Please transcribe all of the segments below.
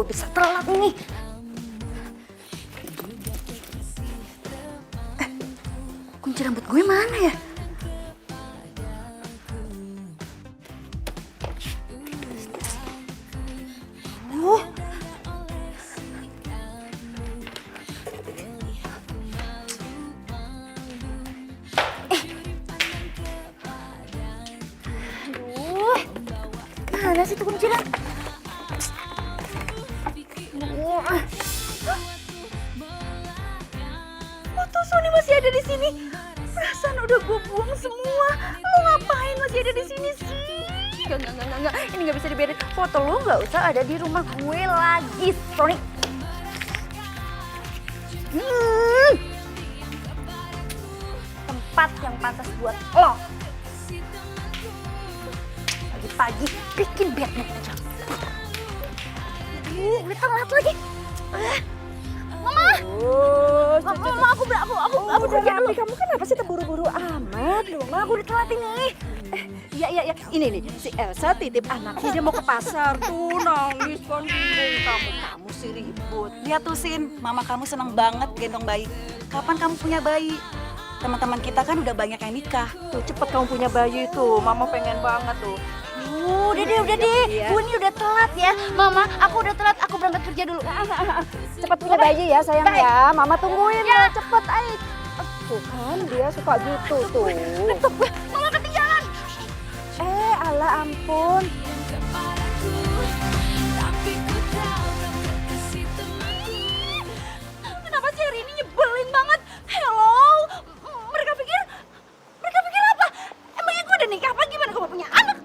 bisa telat nih. Kunci rambut gue mana ya? Oh. Aduh. Mana sih tuh kuncinya? Foto Sony masih ada di sini. Perasaan udah gue buang semua. Lo ngapain masih ada di sini sih? Enggak. Ini nggak bisa dibiarin. Foto lo nggak usah ada di rumah gue lagi, Sony. Tempat yang pantas buat lo. Pagi-pagi bikin bad mood aja. Udah telat lagi. Mama. Mama, aku kerja dulu. Kamu kenapa sih terburu-buru amat? Mama, aku udah telat ini. Iya. Ini nih, si Elsa titip anaknya, dia mau ke pasar. Tuh nangis kan bingung kamu sih ribut. Lihat tuh Sin, mama kamu seneng banget gendong bayi. Kapan kamu punya bayi? Teman-teman kita kan udah banyak yang nikah. Tuh cepet kamu punya bayi tuh, mama pengen banget tuh. Udah deh. Iya. Gue ini udah telat ya. Mama, aku udah telat. Aku berangkat kerja dulu. Cepet punya bayi ya sayang Baik. ya, mama tungguin Ya. ya. Cepet ayo. Tuh kan dia suka gitu tuh. Mama ketinggalan. Alah ampun. Kenapa sih hari ini nyebelin banget? Hello? Mereka pikir apa? Emangnya gue udah nikah apa gimana gue mau punya anak?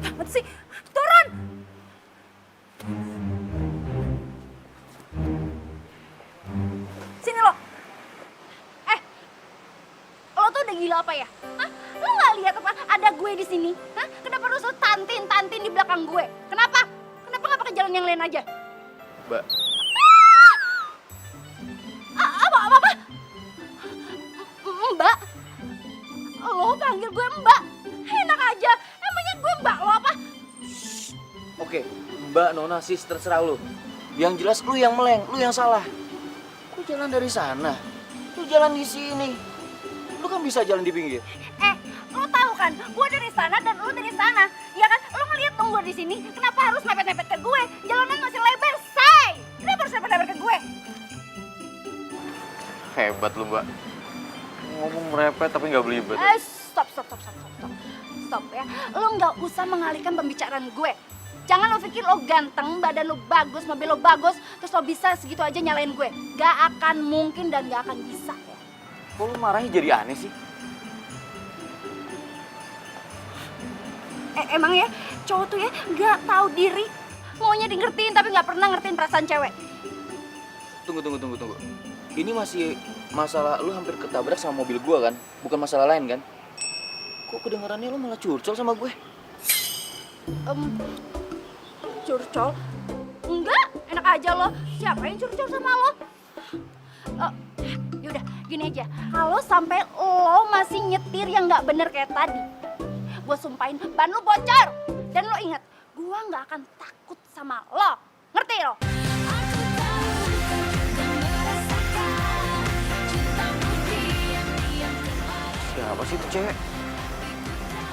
Apa sih? Turun! Sini lo. Lo tuh udah gila apa ya? Hah? Lo nggak lihat apa? Ada gue di sini. Hah? Kenapa lo selalu tantin di belakang gue? Kenapa? Kenapa nggak pakai jalan yang lain aja? Mbak, Apa? Mbak? Lo panggil gue Mbak? Enak aja. Emangnya gue Mbak lo apa? oke, Mbak, Nona, sis, terserah lu. Yang jelas lu yang meleng, lu yang salah. Lu jalan dari sana, lu jalan di sini. Lu kan bisa jalan di pinggir. Lo tahu kan? Gue dari sana dan lo dari sana. Ya kan? Lo ngeliat dong gue di sini. Kenapa harus mepet-mepet ke gue? Jalanan masih lebar, say. Kenapa harus mepet-mepet ke gue? Hebat lu, Mbak. Ngomong merepet tapi nggak belibet. Stop ya. Lo nggak usah mengalihkan pembicaraan gue. Jangan lo pikir lo ganteng, badan lo bagus, mobil lo bagus, terus lo bisa segitu aja nyalain gue. Gak akan mungkin dan gak akan bisa ya. Kok lu marahnya jadi aneh sih? Emang ya, cowok tuh ya gak tahu diri. Maunya di ngertiin tapi gak pernah ngertiin perasaan cewek. Tunggu. Ini masih masalah lu hampir ketabrak sama mobil gua kan? Bukan masalah lain kan? Kok kedengarannya lu malah curcol sama gue? Curcol? Enggak, enak aja lo. Siapa yang curcol sama lo? Yaudah, gini aja. Kalau sampai lo masih nyetir yang gak bener kayak tadi, gue sumpahin ban lo bocor. Dan lo ingat, gue gak akan takut sama lo. Ngerti lo? Siapa sih itu cewek?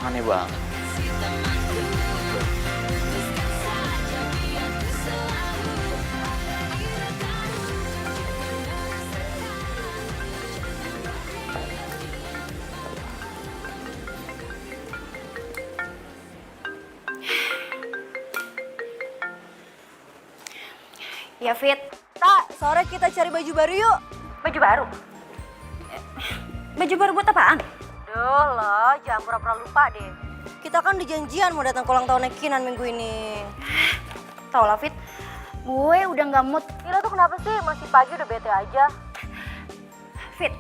Aneh banget. Ya Fit. Tak, sore kita cari baju baru yuk. Baju baru? Baju baru buat apaan? Duh lo, jangan pura-pura lupa deh. Kita kan udah janjian mau datang ke ulang tahun Kinan minggu ini. Tau lah Fit, gue udah gak mood. Gila tuh kenapa sih? Masih pagi udah bete aja. Fit,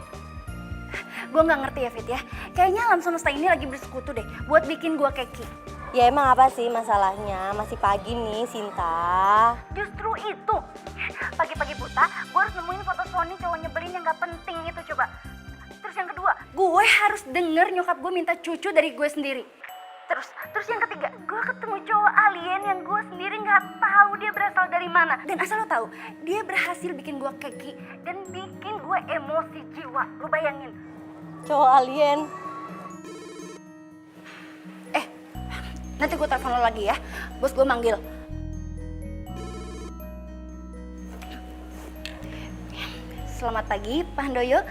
gue gak ngerti ya Fit ya. Kayaknya alam semesta ini lagi bersekutu deh buat bikin gue keki. Ya emang apa sih masalahnya? Masih pagi nih, Sinta. Justru itu. Pagi-pagi buta, gue harus nemuin foto Sony cowok nyebelin yang gak penting itu coba. yang kedua, gue harus denger nyokap gue minta cucu dari gue sendiri. Terus yang ketiga, gue ketemu cowok alien yang gue sendiri nggak tahu dia berasal dari mana. Dan asal lo tahu, dia berhasil bikin gue keki dan bikin gue emosi jiwa. Lo bayangin. Cowok alien. Nanti gue telepon lo lagi ya, bos gue manggil. Selamat pagi, Pak Handoyo.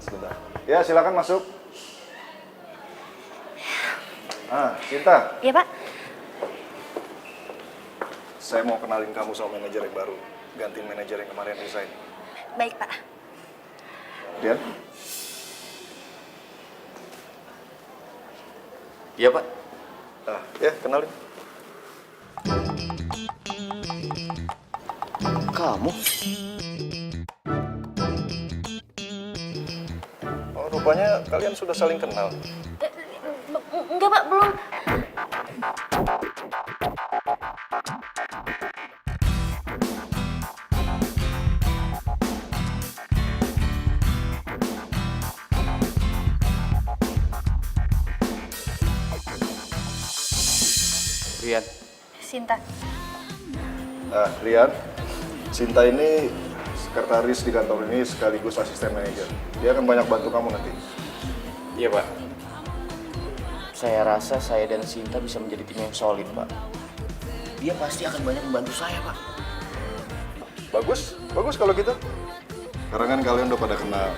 Sebentar. Ya, silakan masuk. Cinta. Iya, Pak. Saya mau kenalin kamu sama manajer yang baru. Gantiin manajer yang kemarin resign. Baik, Pak. Rian? Iya, Pak. Ya, kenalin. Kamu? Oh, rupanya kalian sudah saling kenal. Enggak, Pak, belum. Rian. Sinta. Rian, Cinta ini sekretaris di kantor ini sekaligus asisten manajer. Dia akan banyak bantu kamu nanti. Iya, Pak. Saya rasa saya dan Sinta bisa menjadi tim yang solid, Pak. Dia pasti akan banyak membantu saya, Pak. Bagus, bagus kalau gitu. Sekarang kan kalian udah pada kenal.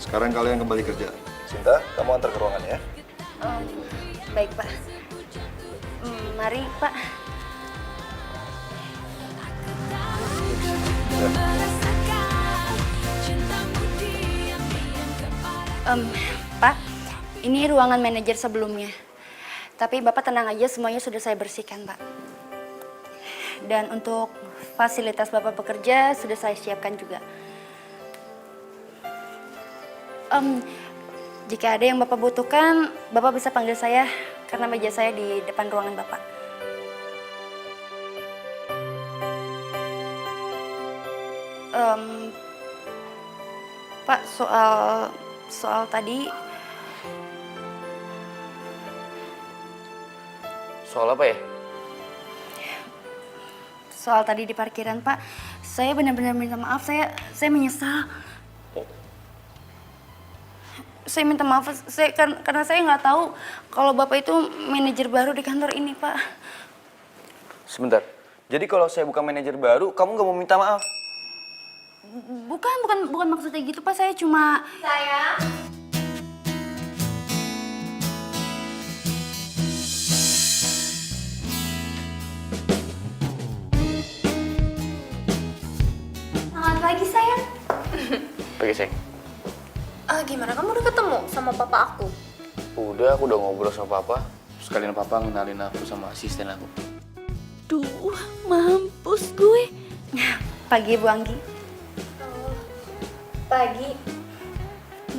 Sekarang kalian kembali kerja. Cinta, kamu antar ke ruangan ya. Baik, Pak. Mari, Pak. Pak, ini ruangan manajer sebelumnya. Tapi Bapak tenang aja, semuanya sudah saya bersihkan, Pak. Dan untuk fasilitas Bapak bekerja sudah saya siapkan juga. Jika ada yang Bapak butuhkan, Bapak bisa panggil saya karena meja saya di depan ruangan Bapak. Pak, soal tadi. Soal apa ya? Soal tadi di parkiran, Pak. Saya benar-benar minta maaf, saya menyesal. Saya minta maaf, karena saya nggak tahu kalau Bapak itu manajer baru di kantor ini, Pak. Sebentar. Jadi kalau saya bukan manajer baru, kamu nggak mau minta maaf? Bukan maksudnya gitu, Pak. Saya cuma... Sayang. Selamat pagi, sayang. Pagi, sayang. Gimana kamu udah ketemu sama papa aku? Udah, aku udah ngobrol sama Papa. Sekalian Papa ngenalin aku sama asisten aku. Duh, mampus gue. Pagi, Bu Anggi. Pagi.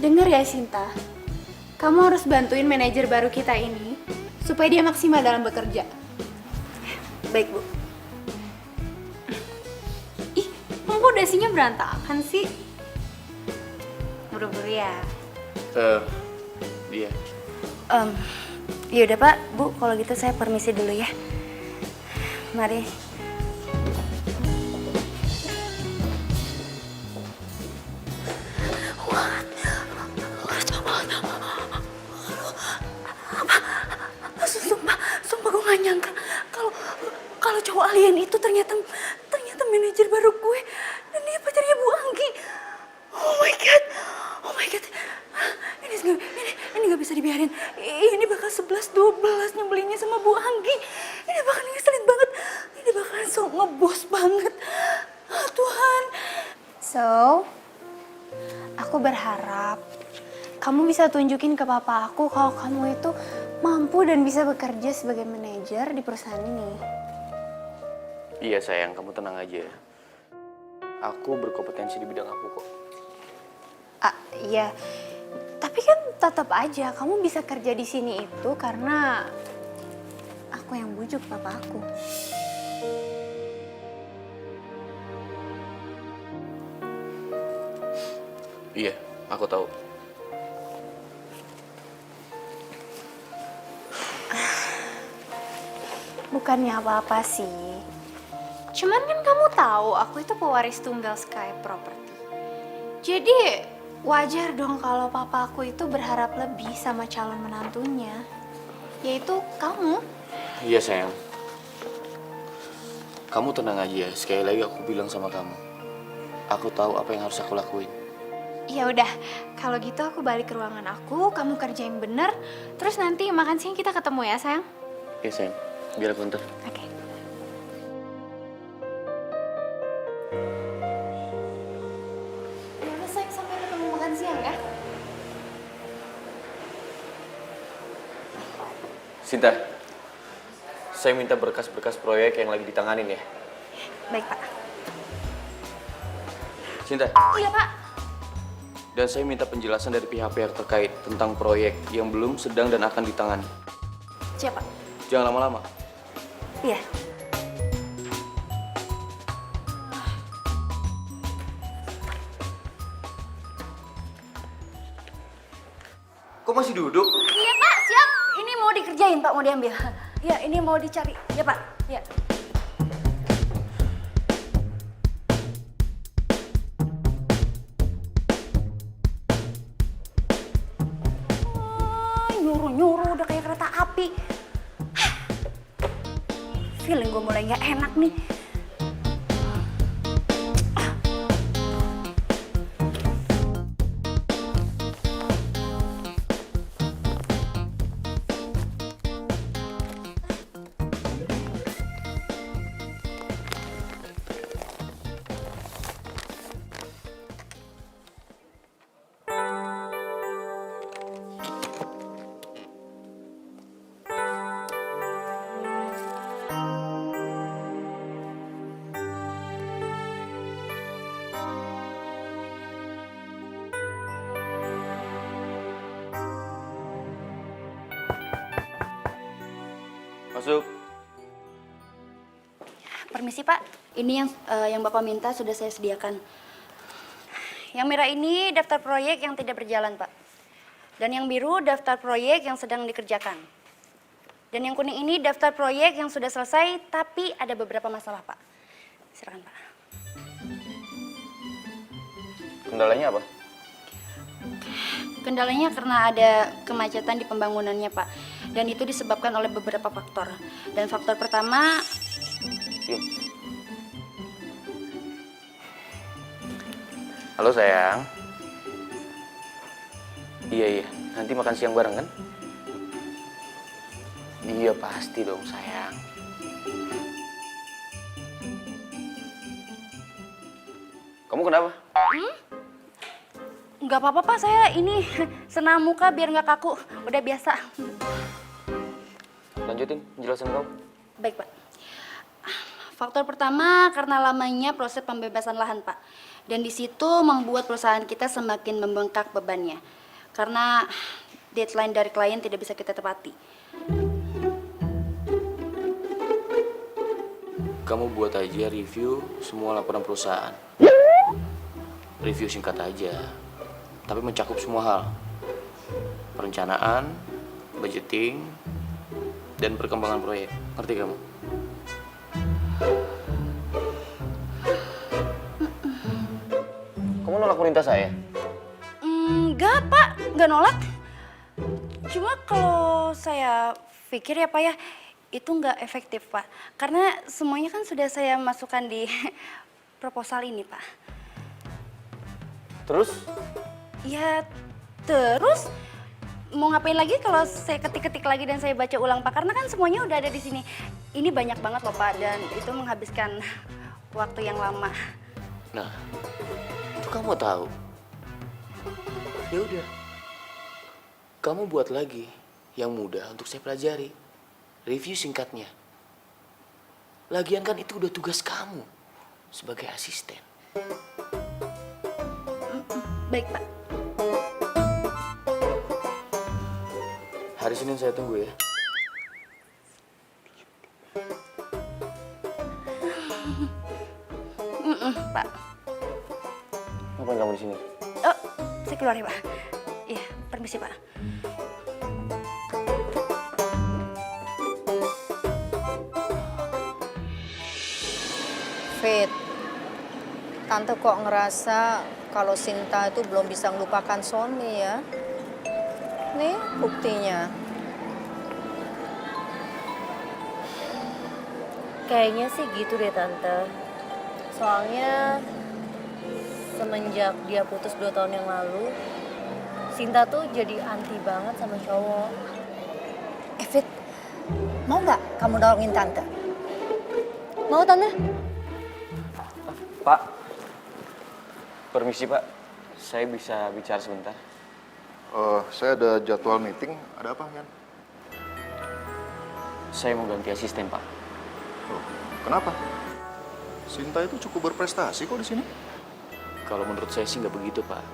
Dengar ya Sinta, kamu harus bantuin manajer baru kita ini supaya dia maksimal dalam bekerja. Baik, Bu. Ih, kok dasinya berantakan sih? Buru-buru ya. Iya. Yaudah, Pak, Bu, kalau gitu saya permisi dulu ya. Mari. Sumpah gue gak nyangka kalau cowok alien itu ternyata manajer baru gue dan dia pacarnya Bu Anggi. Oh my god. Ini gak bisa dibiarin. Ini bakal 11-12 nyebelinnya sama Bu Anggi. Ini bakal ngeselin banget. Ini bakal sok ngebos banget. Oh, Tuhan. So, aku berharap kamu bisa tunjukin ke papa aku kalau kamu itu mampu dan bisa bekerja sebagai manajer di perusahaan ini. Iya, sayang. Kamu tenang aja. Aku berkompetensi di bidang aku kok. Iya. Tapi kan tetap aja kamu bisa kerja di sini itu karena aku yang bujuk papa aku. Iya, aku tahu. Bukannya apa-apa sih. Cuman kan kamu tahu aku itu pewaris tunggal Sky Property. Jadi wajar dong kalau papa aku itu berharap lebih sama calon menantunya. Yaitu kamu. Iya sayang. Kamu tenang aja, sekali lagi aku bilang sama kamu. Aku tahu apa yang harus aku lakuin. Ya udah, kalau gitu aku balik ke ruangan aku, kamu kerjain bener, terus nanti makan siang kita ketemu ya sayang. Iya sayang, biar aku ntar. Oke. Ya udah sayang, sampai ketemu makan siang ya. Sinta, saya minta berkas-berkas proyek yang lagi ditanganin ya. Baik, Pak. Sinta, Iya, Pak. dan saya minta penjelasan dari pihak-pihak terkait tentang proyek yang belum, sedang, dan akan ditangani. Siap, Pak. Jangan lama-lama. Iya. Kok masih duduk? Iya, Pak. Siap. Ini mau dikerjain, Pak. Mau diambil. Ya, ini mau dicari. Ya, Pak. Ya. Nyuruh-nyuruh udah kayak kereta api. Feeling gue mulai nggak enak nih. Masuk. Permisi, Pak. Ini yang Bapak minta sudah saya sediakan. Yang merah ini daftar proyek yang tidak berjalan, Pak. Dan yang biru daftar proyek yang sedang dikerjakan. Dan yang kuning ini daftar proyek yang sudah selesai tapi ada beberapa masalah, Pak. Silakan, Pak. Kendalanya apa? Kendalanya karena ada kemacetan di pembangunannya, Pak. Dan itu disebabkan oleh beberapa faktor. Dan faktor pertama... Yuk. Halo sayang. Iya, nanti makan siang bareng kan? Iya pasti dong sayang. Kamu kenapa? Nggak apa-apa, Pak. Saya ini senam muka biar nggak kaku. Udah biasa. Lanjutin penjelasan kamu. Baik, Pak. Faktor pertama karena lamanya proses pembebasan lahan, Pak. Dan di situ membuat perusahaan kita semakin membengkak bebannya. Karena deadline dari klien tidak bisa kita tepati. Kamu buat aja review semua laporan perusahaan. Review singkat aja, tapi mencakup semua hal. Perencanaan, budgeting, dan perkembangan proyek. Ngerti kamu? Kamu nolak perintah saya? Enggak, Pak. Enggak nolak. Cuma kalau saya pikir ya, Pak ya, itu enggak efektif, Pak. Karena semuanya kan sudah saya masukkan di proposal ini, Pak. Terus? Ya, terus mau ngapain lagi kalau saya ketik-ketik lagi dan saya baca ulang, Pak? Karena kan semuanya udah ada di sini. Ini banyak banget loh, Pak, dan itu menghabiskan waktu yang lama. Nah, itu kamu tahu. Ya udah, kamu buat lagi yang mudah untuk saya pelajari. Review singkatnya. Lagian kan itu udah tugas kamu sebagai asisten. Baik, Pak. Hari Senin saya tunggu ya. Pak. Ngapain kamu di sini? Oh, saya keluar ya, Pak. Iya, permisi, Pak. Fit, Tante kok ngerasa kalau Sinta itu belum bisa melupakan Sony ya. Nih buktinya. Kayaknya sih gitu deh Tante. Soalnya semenjak dia putus 2 tahun yang lalu, Sinta tuh jadi anti banget sama cowok. Fit, mau nggak kamu nolongin Tante? Mau Tante? Pak, permisi Pak, saya bisa bicara sebentar. Saya ada jadwal meeting. Ada apa, Yan? Saya mau ganti asisten Pak. Loh, kenapa? Sinta itu cukup berprestasi kok di sini. Kalau menurut saya sih nggak begitu Pak.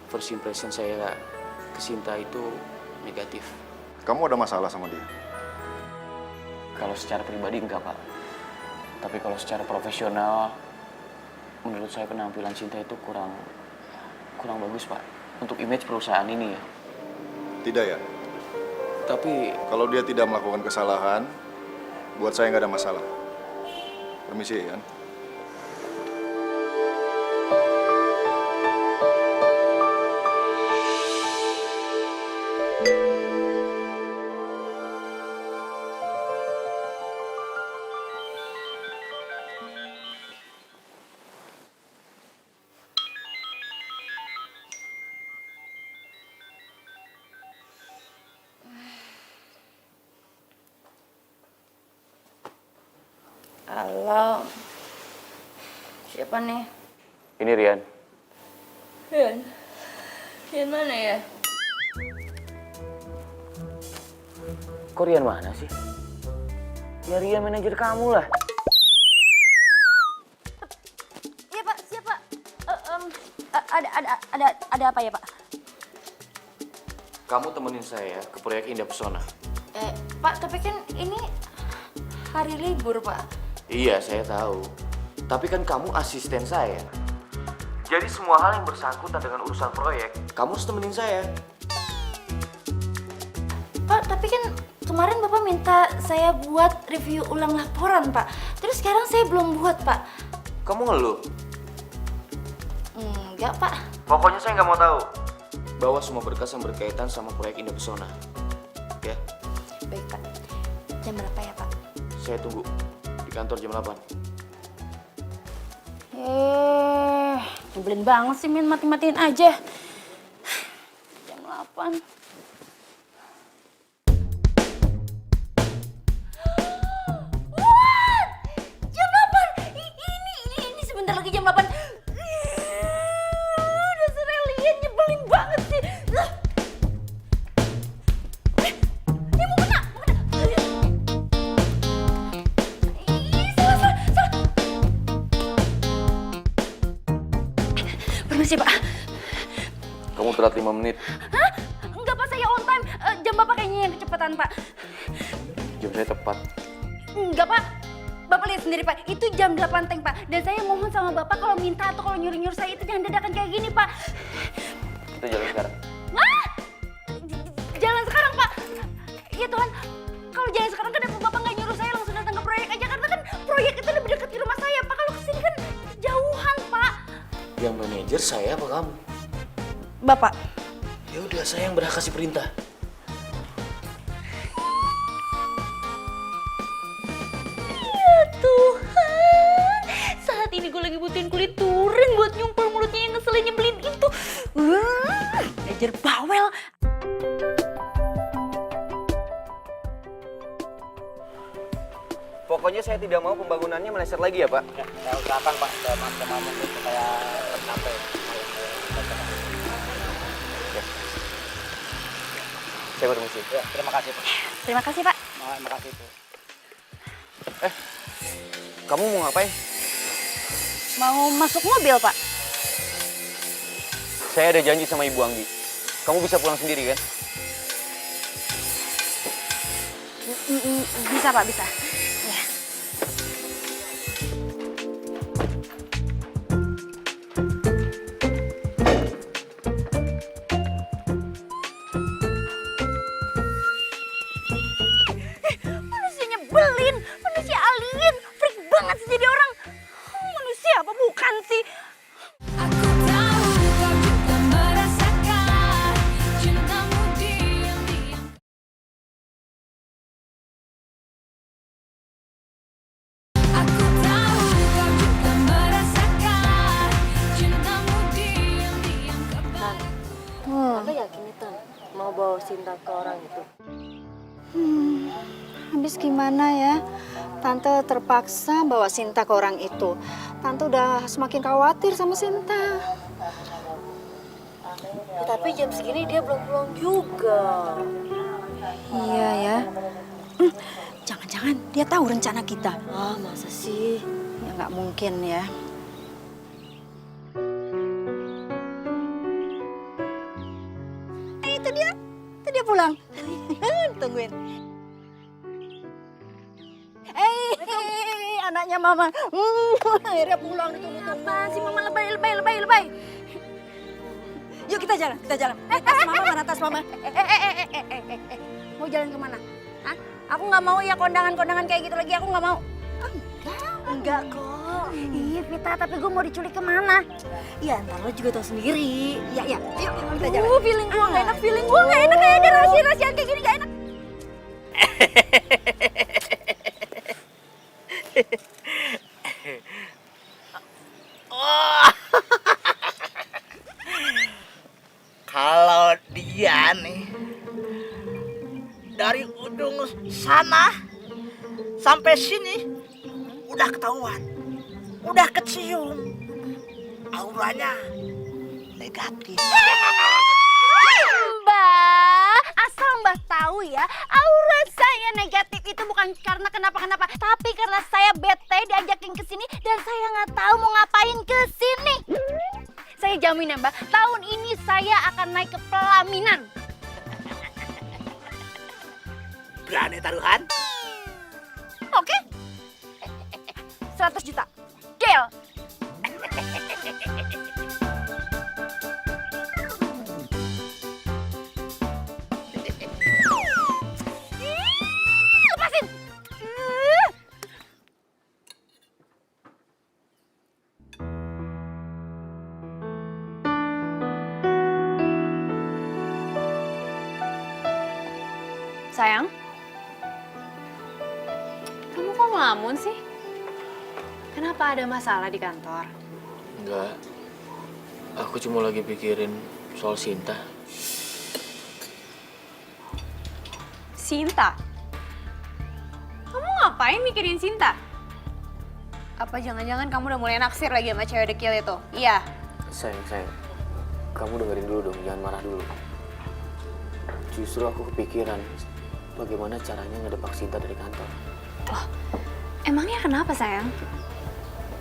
First impression saya ke Sinta itu negatif. Kamu ada masalah sama dia? Kalau secara pribadi enggak Pak. Tapi kalau secara profesional, menurut saya penampilan Sinta itu kurang bagus Pak. Untuk image perusahaan ini ya. Tidak ya? Tapi Kalau dia tidak melakukan kesalahan, buat saya nggak ada masalah. Permisi, Yan. Halo. Siapa nih? ini Rian. Yang mana ya? Kok Rian mana sih? Ya Rian manajer kamu lah. Iya Pak, siapa? Ada apa ya Pak? Kamu temenin saya ke proyek Indah Pesona. Pak, tapi kan ini hari libur Pak. Iya, saya tahu. Tapi kan kamu asisten saya. Jadi semua hal yang bersangkutan dengan urusan proyek, kamu harus temenin saya. Pak, tapi kan kemarin Bapak minta saya buat review ulang laporan Pak. Terus sekarang saya belum buat Pak. Kamu ngeluh? Enggak Pak. Pokoknya saya nggak mau tahu. Bawa semua berkas yang berkaitan sama proyek Indah Pesona. Ya, Baik Pak. Jam berapa ya Pak? saya tunggu di kantor jam 8. Nyebelin banget sih Min, mati-matiin aja. Jam 8. What? Jam 8? Ini sebentar lagi jam 8. Dasar alien, nyebelin banget sih. Mau kena. Salah. Permisi Pak. Kamu telat 5 menit. Hah? Enggak Pak, saya on time. Jam Bapak kayaknya yang kecepatan Pak. Jam saya tepat. Enggak Pak. Bapak lihat sendiri Pak, itu jam 8 teng Pak. Dan saya mohon sama Bapak kalau minta atau kalau nyuruh-nyuruh saya itu jangan dadakan kayak gini Pak. Kita jalan sekarang. Hah? Jalan sekarang Pak. Ya Tuhan, kalau jalan sekarang kenapa Bapak nggak nyuruh saya langsung datang ke proyek aja? Karena kan proyek itu lebih dekat di rumah saya Pak. Kalau kesini kan jauhan Pak. Yang manajer saya apa kamu? Bapak. Ya udah, saya yang berhak kasih perintah. Ya Tuhan, saat ini gue lagi butuhin kulit turin buat nyumpel mulutnya yang ngeselin nyebelin itu. Belajar bawel. Pokoknya saya tidak mau pembangunannya meleset lagi ya Pak. Saya usahakan Pak, saya maksimal mungkin supaya tercapai. Saya permisi. Ya, terima kasih Pak. Terima kasih Pak. Terima kasih Bu. Kamu mau ngapain? Mau masuk mobil Pak? Saya ada janji sama Ibu Anggi. Kamu bisa pulang sendiri kan? Bisa Pak, bisa. Ya. Manusia nyebelin, manusia alien, freak banget sih jadi orang. Sinta ke orang itu? Habis gimana ya? Tante terpaksa bawa Sinta ke orang itu. Tante udah semakin khawatir sama Sinta. Ya, tapi jam segini dia belum pulang juga. Iya ya. Jangan-jangan dia tahu rencana kita. Ah, masa sih? Ya nggak mungkin ya. Itu dia pulang. Tungguin. Anaknya mama. Akhirnya pulang ditunggu-tunggu. Apa sih mama lebay. Yuk kita jalan. Tas mama mana tas mama? Mau jalan kemana? Hah? Aku nggak mau ya kondangan-kondangan kayak gitu lagi. Aku nggak mau. Enggak kok. Iya Vita, tapi gue mau diculik kemana? Ya ntar lo juga tahu sendiri. Ya, yuk kita jalan. Feeling gue nggak enak, feeling gue nggak enak. Kayak ada rahasia-rahasiaan kayak gini nggak enak. Kalau dia nih dari ujung sana sampai sini udah ketahuan, udah kecium, auranya negatif. Mbak, asal Mbak tahu ya, aura saya negatif itu bukan karena kenapa-kenapa, tapi karena saya bete diajakin ke sini dan saya nggak tahu mau ngapain ke sini. Saya jamin ya Mbak, tahun ini saya akan naik ke pelaminan. Berani taruhan? Oke? 100 juta. Deal. Lepasin. Sayang, kamu kok ngelamun sih? Kenapa ada masalah di kantor? Enggak. Aku cuma lagi pikirin soal Sinta. Sinta? Kamu ngapain mikirin Sinta? Apa jangan-jangan kamu udah mulai naksir lagi sama cewek dekil itu? Iya. Sayang. Kamu dengerin dulu dong, jangan marah dulu. Justru aku kepikiran bagaimana caranya ngedebak Sinta dari kantor. Loh, emangnya kenapa sayang?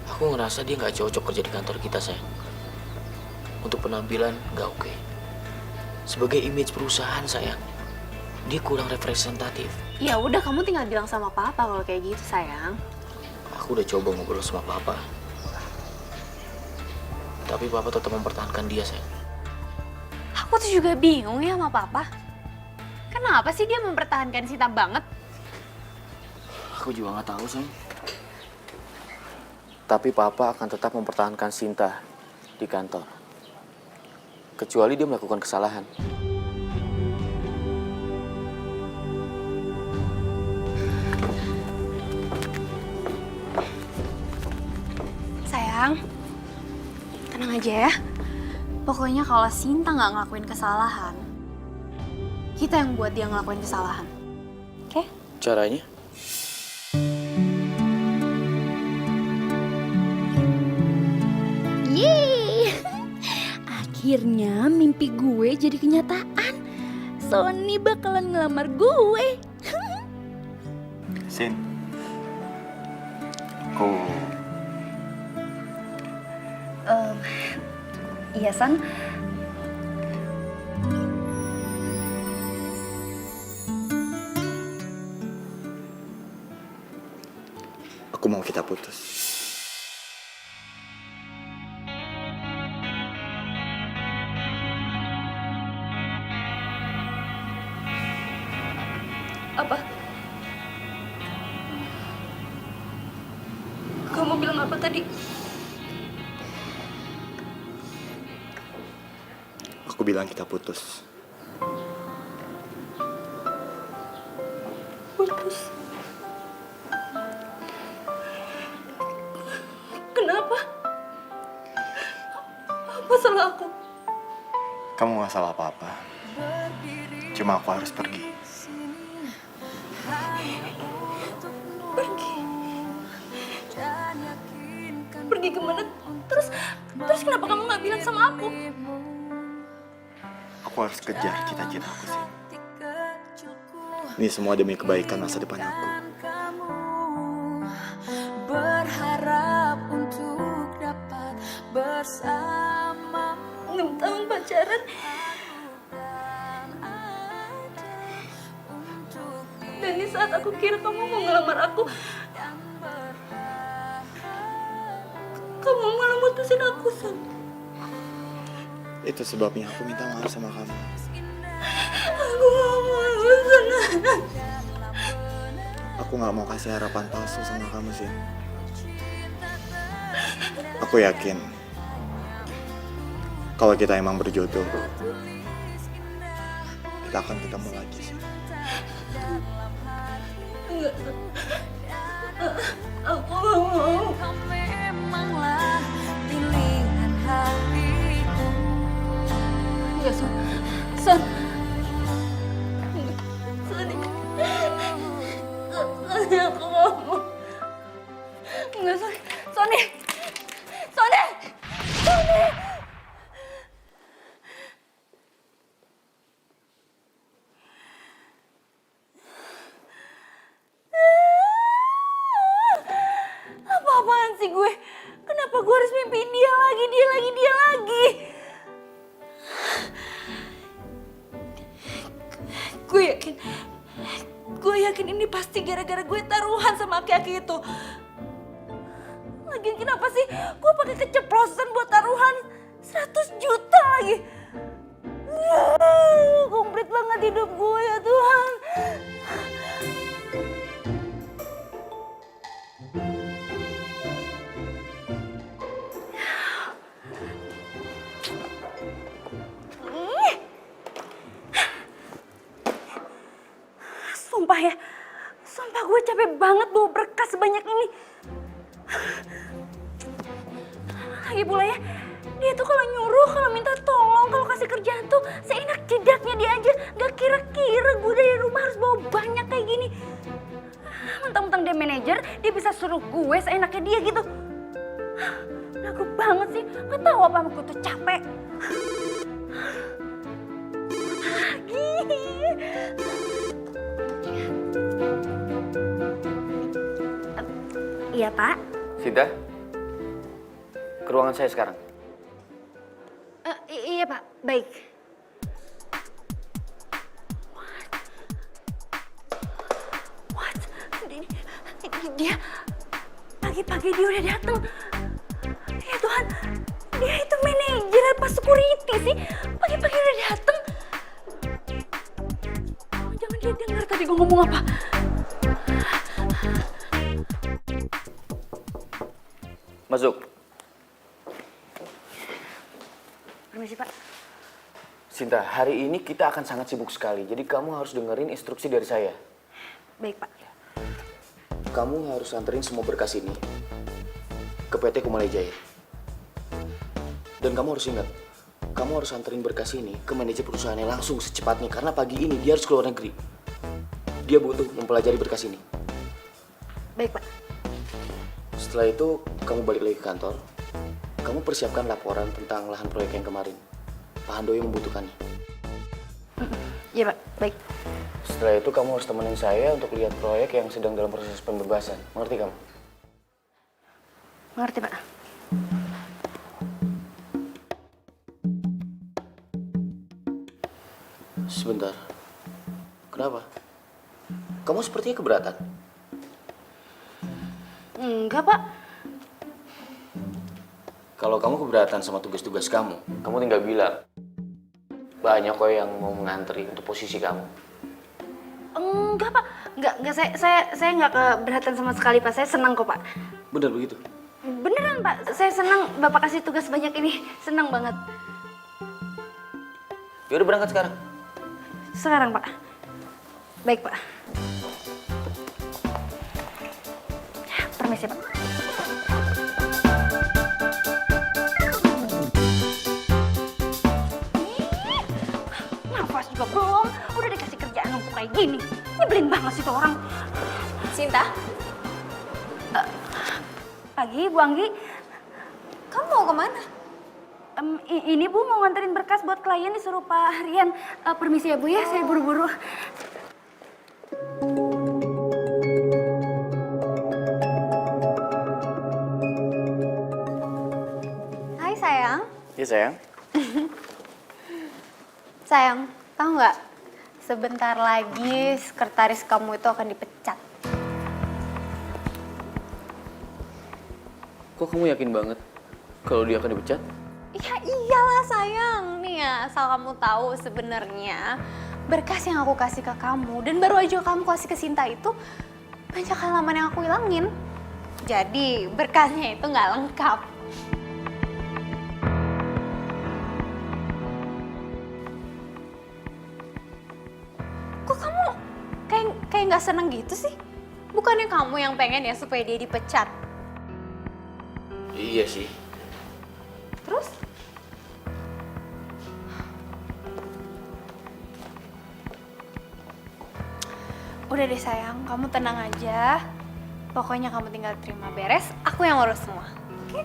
Aku ngerasa dia nggak cocok kerja di kantor kita, sayang. Untuk penampilan nggak oke. Sebagai image perusahaan, sayang, dia kurang representatif. Ya udah, kamu tinggal bilang sama papa kalau kayak gitu sayang. Aku udah coba ngobrol sama papa. Tapi papa tetap mempertahankan dia, sayang. Aku tuh juga bingung ya sama papa. Kenapa sih dia mempertahankan Sinta banget? Aku juga nggak tahu, sayang. Tapi papa akan tetap mempertahankan Sinta di kantor. Kecuali dia melakukan kesalahan. Sayang, tenang aja ya. Pokoknya kalau Sinta nggak ngelakuin kesalahan, kita yang buat dia ngelakuin kesalahan. Oke? Caranya? Yeay. Akhirnya mimpi gue jadi kenyataan. Sony bakalan ngelamar gue. Sin. Oh, Iya, San. aku mau kita putus. Apa? Kamu bilang apa tadi? Aku bilang kita putus. Putus. Kenapa? Apa salah aku? Kamu gak salah apa-apa. Cuma aku harus pergi. Pergi kemana? Terus kenapa kamu nggak bilang sama aku? Aku harus kejar cita-cita aku sih. Ini semua demi kebaikan masa depan aku. Berharap untuk dapat bersama 6 tahun pacaran. Dan di saat aku kira kamu mau ngelamar aku, kamu malah mutusin aku, San. Itu sebabnya aku minta maaf sama kamu. Aku gak mau, San. Aku gak mau kasih harapan palsu sama kamu sih. Aku yakin kalau kita emang berjodoh, kita akan ketemu lagi sih. Aku gak mau. kau memanglah pilihan hatiku. Enggak, Son. Son. Sony. Sony, aku gak mau. Enggak, Sony. Sony. Sony. Sony. Apa-apaan sih gue? Kenapa gue harus mimpiin dia lagi, dia lagi? Gue yakin ini pasti gara-gara gue taruhan sama aki-aki itu. Lagian kenapa sih gue pakai keceplosan buat taruhan 100 juta lagi? Komplit banget hidup gue ya Tuhan. Sumpah gue capek banget bawa berkas sebanyak ini. Lagi pula ya, dia tuh kalau nyuruh, kalau minta tolong, kalau kasih kerjaan tuh seenak jedaknya dia aja. Gak kira-kira gue dari rumah harus bawa banyak kayak gini. Mentang-mentang dia manajer, dia bisa suruh gue seenaknya dia gitu. Lagu banget sih, gak tahu apa aku tuh capek. Lagi. Iya, Pak. Sinta, ke ruangan saya sekarang. Iya, Pak. Baik. What? Dia pagi-pagi dia udah datang. Ya Tuhan, dia itu manajer apa security sih? Pagi-pagi udah datang. Jangan dia dengar tadi gue ngomong apa. Masuk. Permisi, Pak. Sinta, hari ini kita akan sangat sibuk sekali. Jadi kamu harus dengerin instruksi dari saya. Baik, Pak. Kamu harus anterin semua berkas ini ke PT Kumalai Jaya. Dan kamu harus ingat, kamu harus anterin berkas ini ke manajer perusahaannya langsung secepatnya. Karena pagi ini dia harus keluar negeri. Dia butuh mempelajari berkas ini. Baik, Pak. Setelah itu, kamu balik lagi ke kantor. Kamu persiapkan laporan tentang lahan proyek yang kemarin. Pak Handoyo membutuhkannya. Iya, Pak. Baik. Setelah itu, kamu harus temenin saya untuk lihat proyek yang sedang dalam proses pembebasan. Mengerti kamu? Mengerti, Pak. Sebentar. Kenapa? Kamu sepertinya keberatan. Enggak, Pak. Kalau kamu keberatan sama tugas-tugas kamu tinggal bilang. Banyak kok yang mau mengantri untuk posisi kamu. Enggak, Pak. Enggak, saya enggak keberatan sama sekali, Pak. Saya senang kok, Pak. Benar begitu? Beneran, Pak. Saya senang Bapak kasih tugas banyak ini. Senang banget. Yaudah berangkat sekarang. Sekarang, Pak. Baik, Pak. Permisi, Pak. Nafas juga belum. Udah kayak gini. Nyebelin banget sih tuh orang. Sinta, Pagi, Bu Anggi. kamu mau kemana? Ini Bu mau nganterin berkas buat klien disuruh Pak Rian. Permisi ya Bu ya, saya buru-buru. Hai sayang. Iya sayang. Sayang, tahu nggak? Sebentar lagi sekretaris kamu itu akan dipecat. Kok kamu yakin banget kalau dia akan dipecat? Ya iyalah sayang. Nih ya, asal kamu tahu sebenarnya berkas yang aku kasih ke kamu dan baru aja kamu kasih ke Sinta itu banyak halaman yang aku hilangin. Jadi berkasnya itu nggak lengkap. Kok kamu kayak nggak seneng gitu sih? Bukannya kamu yang pengen ya supaya dia dipecat? Iya sih. Terus? Udah deh sayang, kamu tenang aja. Pokoknya kamu tinggal terima beres, aku yang urus semua. Oke?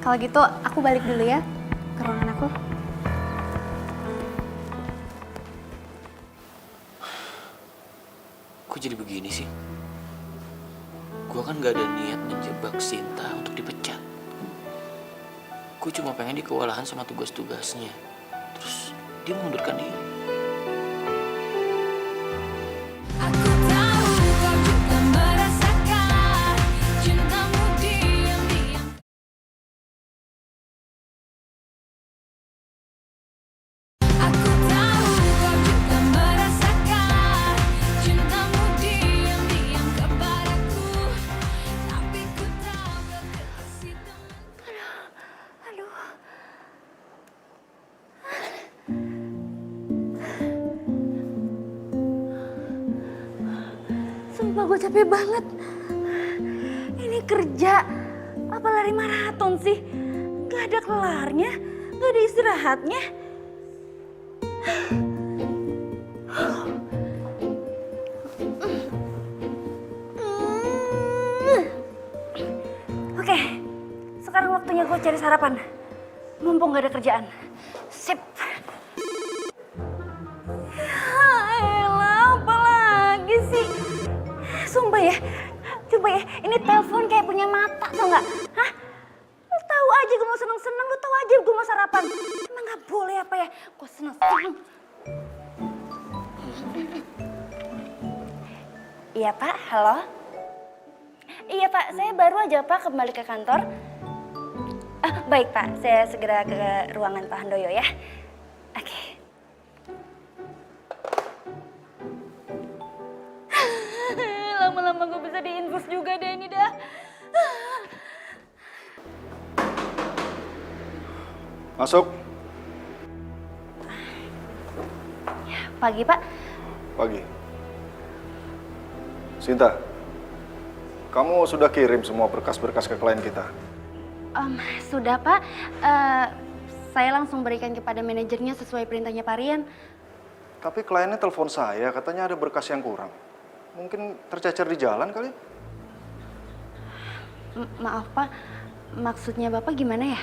Kalau gitu aku balik dulu ya ke ruangan aku. Kok jadi begini sih? Gue kan gak ada niat menjebak Sinta untuk dipecat. Gue cuma pengen dia kewalahan sama tugas-tugasnya. Terus dia mengundurkan diri. Aku tahu kau juga merasakan cintamu diam-diam. Aku tahu kau juga merasakan cintamu diam-diam kepadaku. Tapi ku tahu kau kasih Aduh. Sumpah gue capek banget. Ini kerja, apa lari maraton sih? Gak ada kelarnya, gak ada istirahatnya. Oke, sekarang waktunya gue cari sarapan. Mumpung gak ada kerjaan. Sip. Elah, apa lagi sih? Sumpah ya, coba ya, ini telepon kayak punya mata, tau gak? Hah? Lu tahu aja gue mau seneng-seneng, lu tahu aja gue mau sarapan. Emang gak boleh apa ya? Gue seneng-seneng. Iya Pak, halo? Iya Pak, saya baru aja Pak kembali ke kantor. Baik Pak, saya segera ke ruangan Pak Handoyo ya. Oke. Lama-lama gue bisa diinfus juga deh ini dah. Masuk. Pagi Pak. Pagi. Sinta, kamu sudah kirim semua berkas-berkas ke klien kita? Sudah Pak. Saya langsung berikan kepada manajernya sesuai perintahnya Pak Rian. Tapi kliennya telepon saya, katanya ada berkas yang kurang. Mungkin tercecer di jalan kali? Maaf Pak, maksudnya Bapak gimana ya?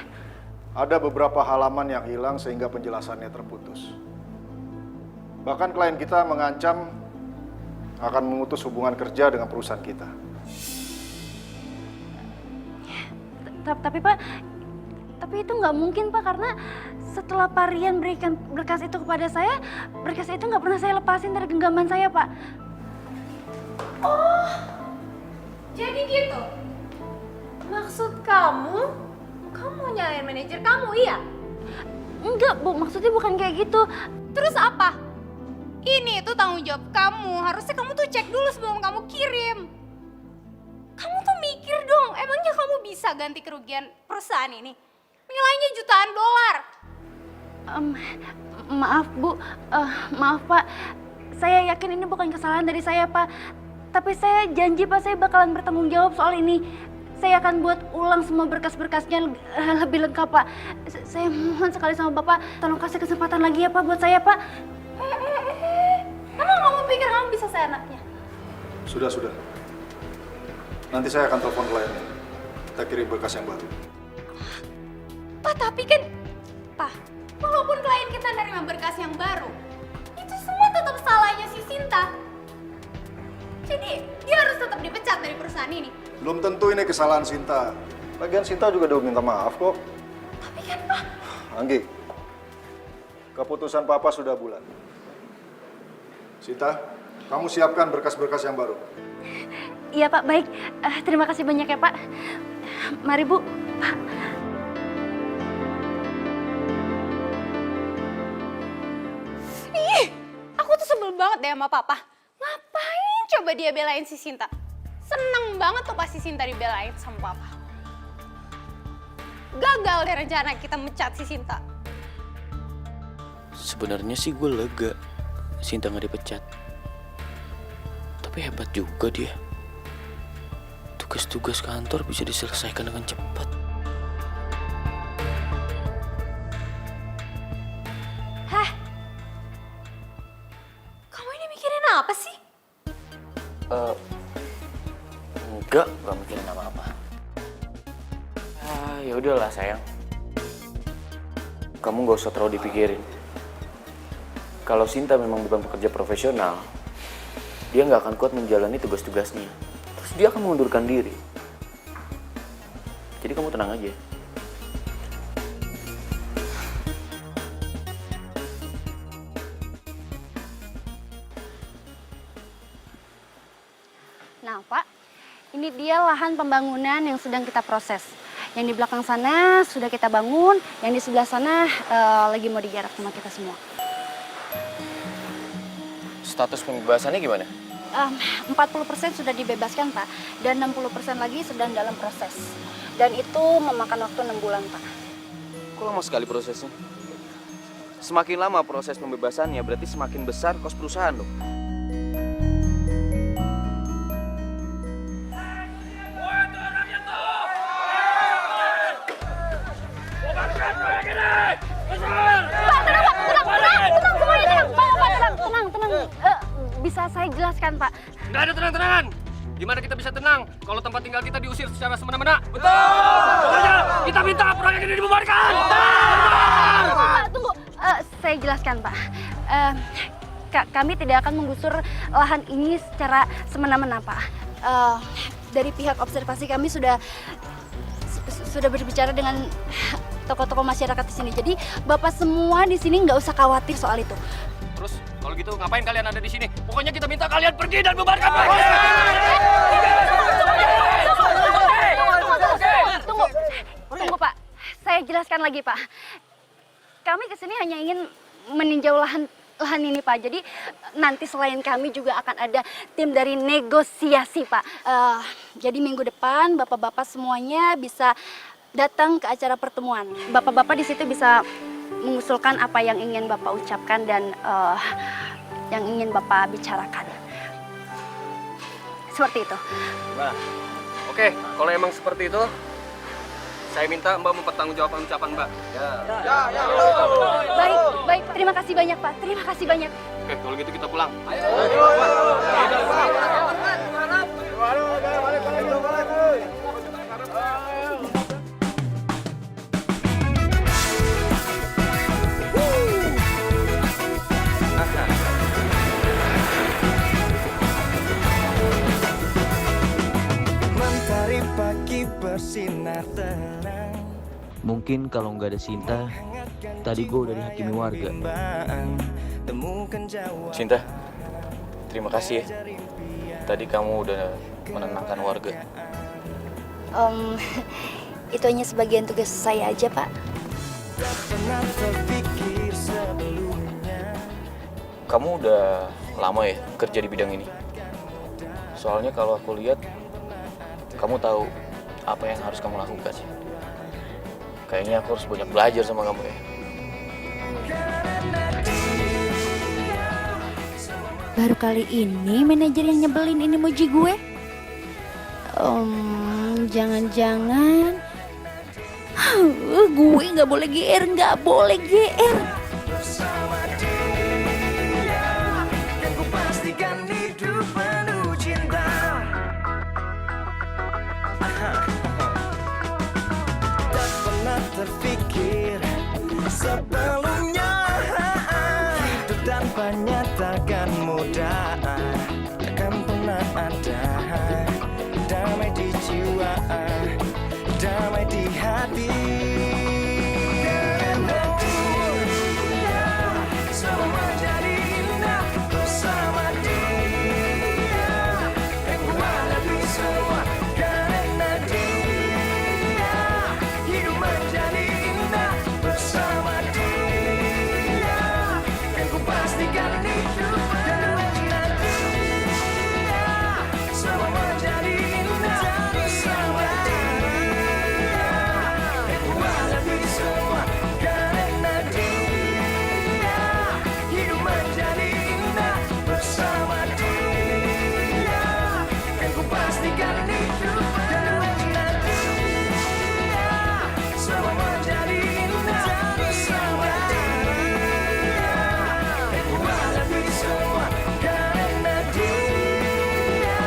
Ada beberapa halaman yang hilang sehingga penjelasannya terputus. Bahkan klien kita mengancam akan memutus hubungan kerja dengan perusahaan kita. Tapi Pak, tapi itu nggak mungkin Pak, karena setelah Pak Rian berikan berkas itu kepada saya, berkas itu nggak pernah saya lepasin dari genggaman saya Pak. Oh, jadi gitu? Maksud kamu nyalain manajer kamu, iya? Enggak Bu, maksudnya bukan kayak gitu. Terus apa? Ini tuh tanggung jawab kamu, harusnya kamu tuh cek dulu sebelum kamu kirim. Kamu tuh mikir dong, emangnya kamu bisa ganti kerugian perusahaan ini? Nilainya jutaan dolar. Maaf Bu, maaf Pak. Saya yakin ini bukan kesalahan dari saya Pak. Tapi saya janji Pak, saya bakalan bertanggung jawab soal ini. Saya akan buat ulang semua berkas-berkasnya lebih lengkap Pak. Saya mohon sekali sama Bapak, tolong kasih kesempatan lagi ya Pak buat saya Pak. Emang kamu pikir kamu bisa seenaknya? Sudah. Nanti saya akan telepon kliennya. Kita kirim berkas yang baru. Pak, tapi kan, Pak, walaupun klien kita nerima berkas yang baru, itu semua tetap salahnya si Sinta. Jadi, dia harus tetap dipecat dari perusahaan ini. Belum tentu ini kesalahan Sinta. Lagian Sinta juga udah minta maaf kok. Tapi kan, Pak, Anggi, keputusan Papa sudah bulat. Sinta, kamu siapkan berkas-berkas yang baru. Iya Pak, baik. Terima kasih banyak ya Pak. Mari Bu. Pak. ih, aku tuh sebel banget deh sama Papa. Ngapain coba dia belain si Sinta? Seneng banget tuh pas si Sinta dibelain sama Papa. Gagal deh rencana kita mecat si Sinta. Sebenarnya sih gue lega Sinta nggak dipecat. Tapi hebat juga dia. Tugas-tugas kantor bisa diselesaikan dengan cepat. Hah? Kamu ini mikirin apa sih? Enggak mikirin apa-apa. Ya udahlah sayang. Kamu gak usah terlalu dipikirin. Kalau Sinta memang bukan pekerja profesional, dia nggak akan kuat menjalani tugas-tugasnya. Terus dia akan mengundurkan diri. Jadi kamu tenang aja. Nah Pak, ini dia lahan pembangunan yang sedang kita proses. Yang di belakang sana sudah kita bangun, yang di sebelah sana lagi mau digarap sama kita semua. Status pembebasannya gimana? 40% sudah dibebaskan Pak, dan 60% lagi sedang dalam proses. Dan itu memakan waktu 6 bulan Pak. Kok lama sekali prosesnya? Semakin lama proses pembebasannya, berarti semakin besar kos perusahaan dong. Bisa saya jelaskan Pak? Nggak ada tenang-tenangan. Gimana kita bisa tenang kalau tempat tinggal kita diusir secara semena-mena? Betul! Makanya kita minta proyek ini dibubarkan! Tunggu, saya jelaskan Pak. Kami tidak akan menggusur lahan ini secara semena-mena Pak. Dari pihak observasi kami sudah berbicara dengan tokoh-tokoh masyarakat di sini. Jadi Bapak semua di sini nggak usah khawatir soal itu. Terus kalau gitu ngapain kalian ada di sini? Pokoknya kita minta kalian pergi dan bubarkan proyek! Tunggu Pak, saya jelaskan lagi Pak. Kami kesini hanya ingin meninjau lahan ini Pak. Jadi nanti selain kami juga akan ada tim dari negosiasi Pak. Jadi minggu depan bapak-bapak semuanya bisa datang ke acara pertemuan. Bapak-bapak di situ bisa mengusulkan apa yang ingin bapak ucapkan dan yang ingin bapak bicarakan. Seperti itu. Nah, oke, kalau emang seperti itu, saya minta Mbak mempertanggungjawabkan ucapan Mbak. Baik. Terima kasih banyak Pak. Terima kasih banyak. Oke, kalau gitu kita pulang. Mentari pagi bersinar terang. Mungkin kalau nggak ada Sinta, tadi gue udah dihakimi warga. Sinta, terima kasih ya. Tadi kamu udah menenangkan warga. Itu hanya sebagian tugas saya aja Pak. Kamu udah lama ya kerja di bidang ini? Soalnya kalau aku lihat, kamu tahu apa yang harus kamu lakukan sih. Kayaknya aku harus banyak belajar sama kamu ya. Baru kali ini manajer yang nyebelin ini muji gue. Jangan-jangan gue nggak boleh GR. sebelumnya. Hidup tanpanya takkan mudah, takkan pernah ada damai di jiwa, damai di hati. Semua menjadi indah bersama dia, yang kuat lebih semua karena dia. Hidup menjadi indah bersama dia, yang kupastikan itu karena dia. Semua menjadi indah bersama dia, yang kuat lebih semua karena dia. Hidup menjadi indah bersama dia, yang kupastikan itu karena dia. Semua menjadi indah bersama dia, yang kuat lebih semua karena dia.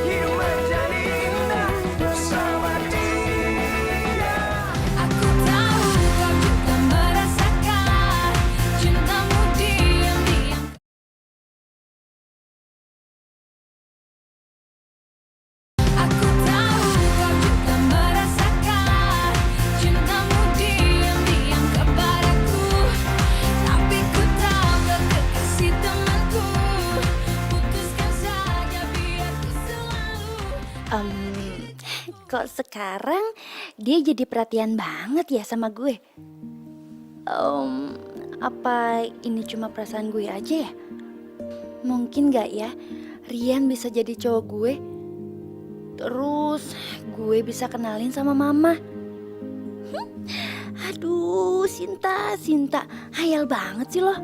Hidup menjadi indah bersama dia. Aku tahu kau juga merasakan cintamu diam-diam. Aku tahu kau juga merasakan cintamu diam-diam kepadaku. Tapi ku tahu kau kekasih temanku. Putuskan saja biar ku selalu. Kok sekarang dia jadi perhatian banget ya sama gue? Apa ini cuma perasaan gue aja ya? Mungkin gak ya Rian bisa jadi cowok gue? Terus gue bisa kenalin sama mama. Aduh, Sinta, hayal banget sih lo.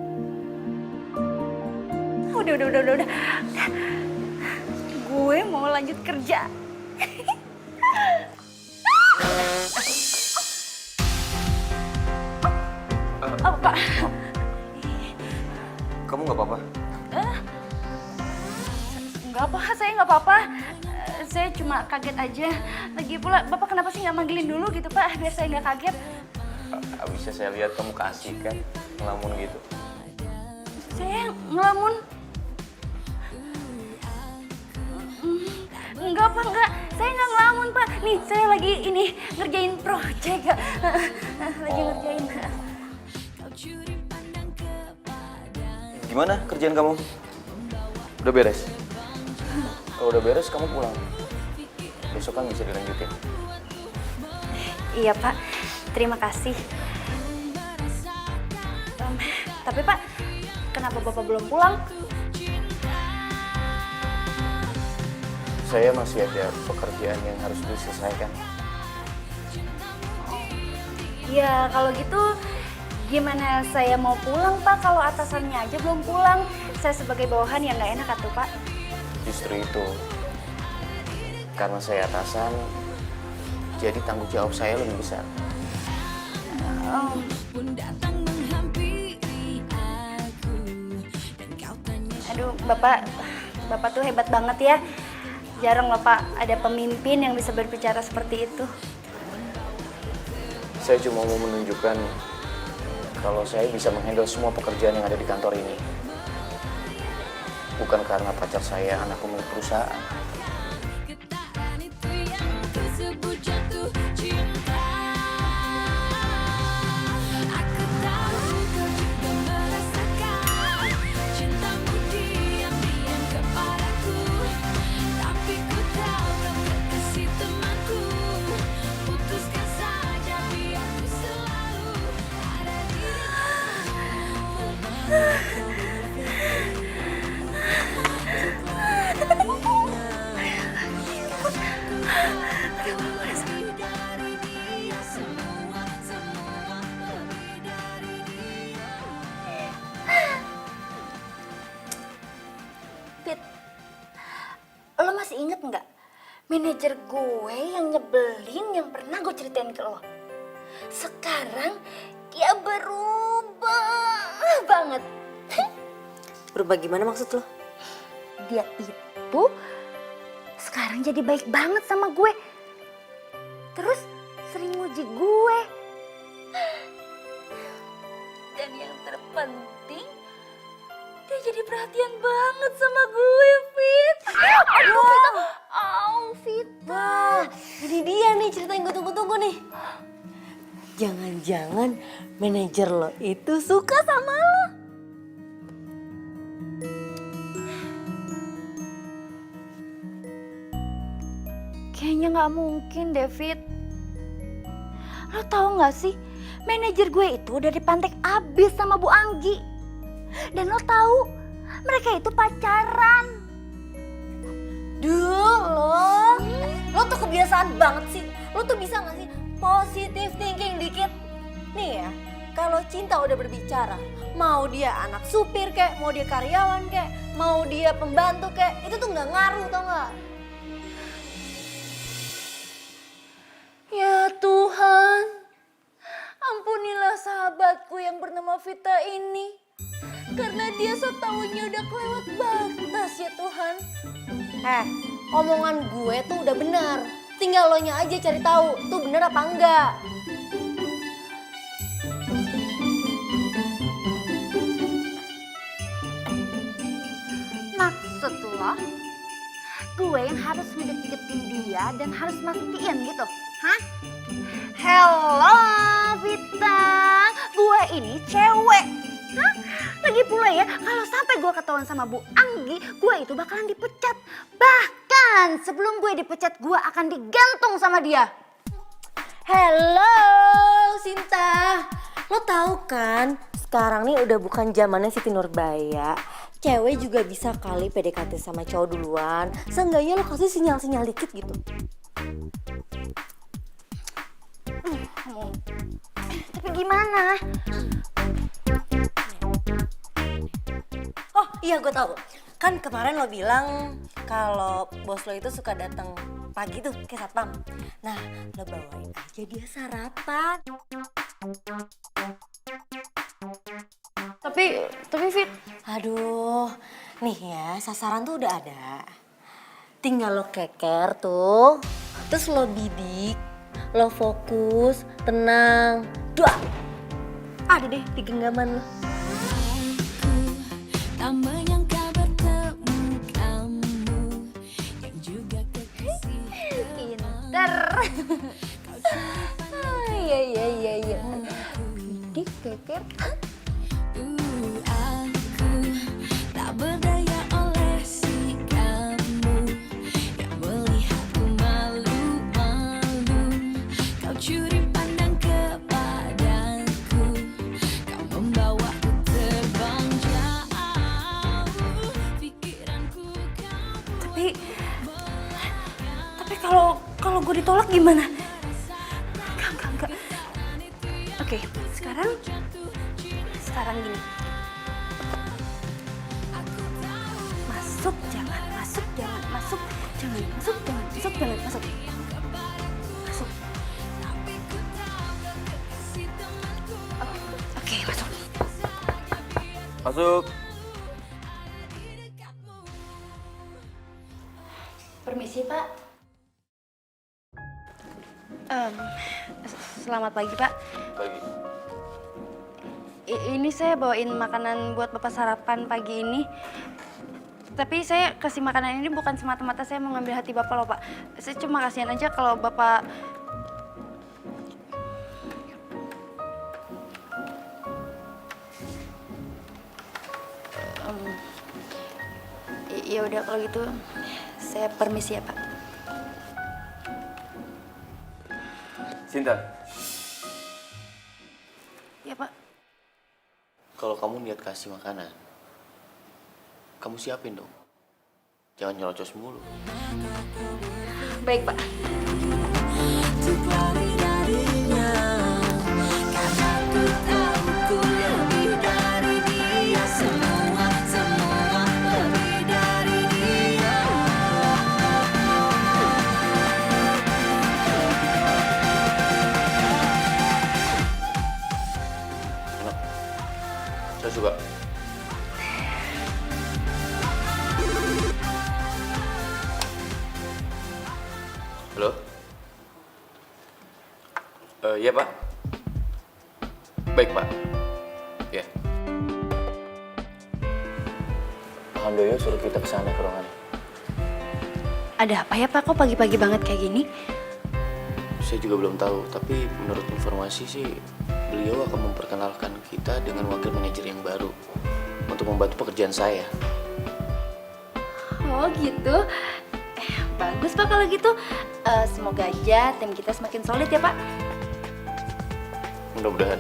Udah. Gue mau lanjut kerja. Oh, Pak. Kamu nggak apa-apa? Enggak apa, saya nggak apa-apa. Saya cuma kaget aja. Lagi pula, Bapak kenapa sih nggak manggilin dulu gitu, Pak? Biar saya nggak kaget. Abisnya saya lihat kamu kasih kan, ngelamun gitu. Saya ngelamun. Enggak, Pak, enggak. Saya nggak ngelamun, Pak. Nih, saya lagi ini ngerjain project. Lagi ngerjain. Gimana kerjaan kamu? Udah beres? Kalau udah beres, kamu pulang. Besok kan bisa dilanjutin. Iya, Pak. Terima kasih. Tapi, Pak, kenapa Bapak belum pulang? Saya masih ada pekerjaan yang harus diselesaikan. Ya, kalau gitu gimana saya mau pulang, Pak, kalau atasannya aja belum pulang? Saya sebagai bawahan yang nggak enak atuh, Pak. Justru itu. Karena saya atasan, jadi tanggung jawab saya lebih besar. Aduh, Bapak tuh hebat banget ya. Jarang loh, Pak, ada pemimpin yang bisa berbicara seperti itu. Saya cuma mau menunjukkan kalau saya bisa menghandle semua pekerjaan yang ada di kantor ini. Bukan karena pacar saya anak pemilik perusahaan. Getaran itu yang ku sebut jatuh cinta. Aku tahu kau juga merasakan cintamu diam-diam kepadaku. Tapi ku tahu kau kekasih temanku. Putuskan saja biar ku selalu ada di Fit, lo masih inget nggak manajer gue yang nyebelin yang pernah gue ceritain ke lo? Sekarang dia berubah banget. Berubah gimana maksud lo? Dia itu sekarang jadi baik banget sama gue. Terus sering muji gue. penting, dia jadi perhatian banget sama gue, Fit. Aduh, Vita. Vita. Wah, ini dia nih cerita yang gue tunggu-tunggu nih. Jangan-jangan manajer lo itu suka sama lo. Kayaknya nggak mungkin, David. Lo tahu nggak sih, manajer gue itu udah dipantek abis sama Bu Anggi. Dan lo tahu, mereka itu pacaran. Duh, lo tuh kebiasaan banget sih. Lo tuh bisa gak sih positive thinking dikit? Nih ya, kalau cinta udah berbicara, mau dia anak supir kek, mau dia karyawan kek, mau dia pembantu kek, itu tuh gak ngaruh, tau gak? Ya Tuhan, ampunilah sahabatku yang bernama Vita ini. Karena dia setaunya udah kelewat batas ya Tuhan. Omongan gue tuh udah benar. Tinggal lo nya aja cari tahu tuh bener apa enggak. Maksud lo, gue yang harus ngedeket-deketin dia dan harus mastiin gitu, hah? Hello Vita, gue ini cewek. Hah? Lagi pula ya, kalau sampai gue ketahuan sama Bu Anggi, gue itu bakalan dipecat. Bahkan sebelum gue dipecat, gue akan digantung sama dia. Hello Sinta, lo tahu kan sekarang nih udah bukan zamannya Siti Nurbaya. Cewek juga bisa kali PDKT sama cowok duluan. Seenggaknya lo kasih sinyal-sinyal dikit gitu. Tapi gimana? Oh iya gue tahu. Kan kemarin lo bilang kalau bos lo itu suka datang pagi tuh ke satpam. Nah lo bawain aja dia sarapan. Tapi Fit, aduh, nih ya sasaran tuh udah ada. Tinggal lo keker tuh, terus lo bidik, lo fokus, tenang. Dua, ada deh di genggaman lo. Tak menyangka bertemu kamu yang juga kekasih. pinter. Iya. Bidik, keker. Aku tak berdaya oleh si kamu yang melihatku malu-malu. Kau curi pandang kepadaku, kau membawaku terbang jauh. Pikiranku kau. Tapi kalau gue ditolak gimana? Enggak. Oke, sekarang gini. Masuk, jangan masuk. Oke, masuk. Masuk. Permisi, Pak. Selamat pagi, Pak. Pagi. Ini saya bawain makanan buat Bapak sarapan pagi ini. Tapi saya kasih makanan ini bukan semata-mata saya mau ngambil hati Bapak loh, Pak. Saya cuma kasihan aja kalau Bapak... Ya udah kalau gitu saya permisi ya, Pak. Sinta, Ya, Pak. kalau kamu niat kasih makanan, kamu siapin dong. Jangan nyerocos mulu. Baik, Pak. Untuk lari darinya, karena ku tahu ku lebih dari dia. Semua lebih dari dia. Enak. Saya suka. Halo? Iya, Pak. Baik, Pak. Ya. Alhamdulillah suruh kita ke sana ke ruangan. Ada apa ya Pak? Kok pagi-pagi banget kayak gini? Saya juga belum tahu, tapi menurut informasi sih beliau akan memperkenalkan kita dengan wakil manajer yang baru untuk membantu pekerjaan saya. Oh gitu. Bagus Pak kalau gitu. Semoga aja tim kita semakin solid ya Pak. Mudah-mudahan.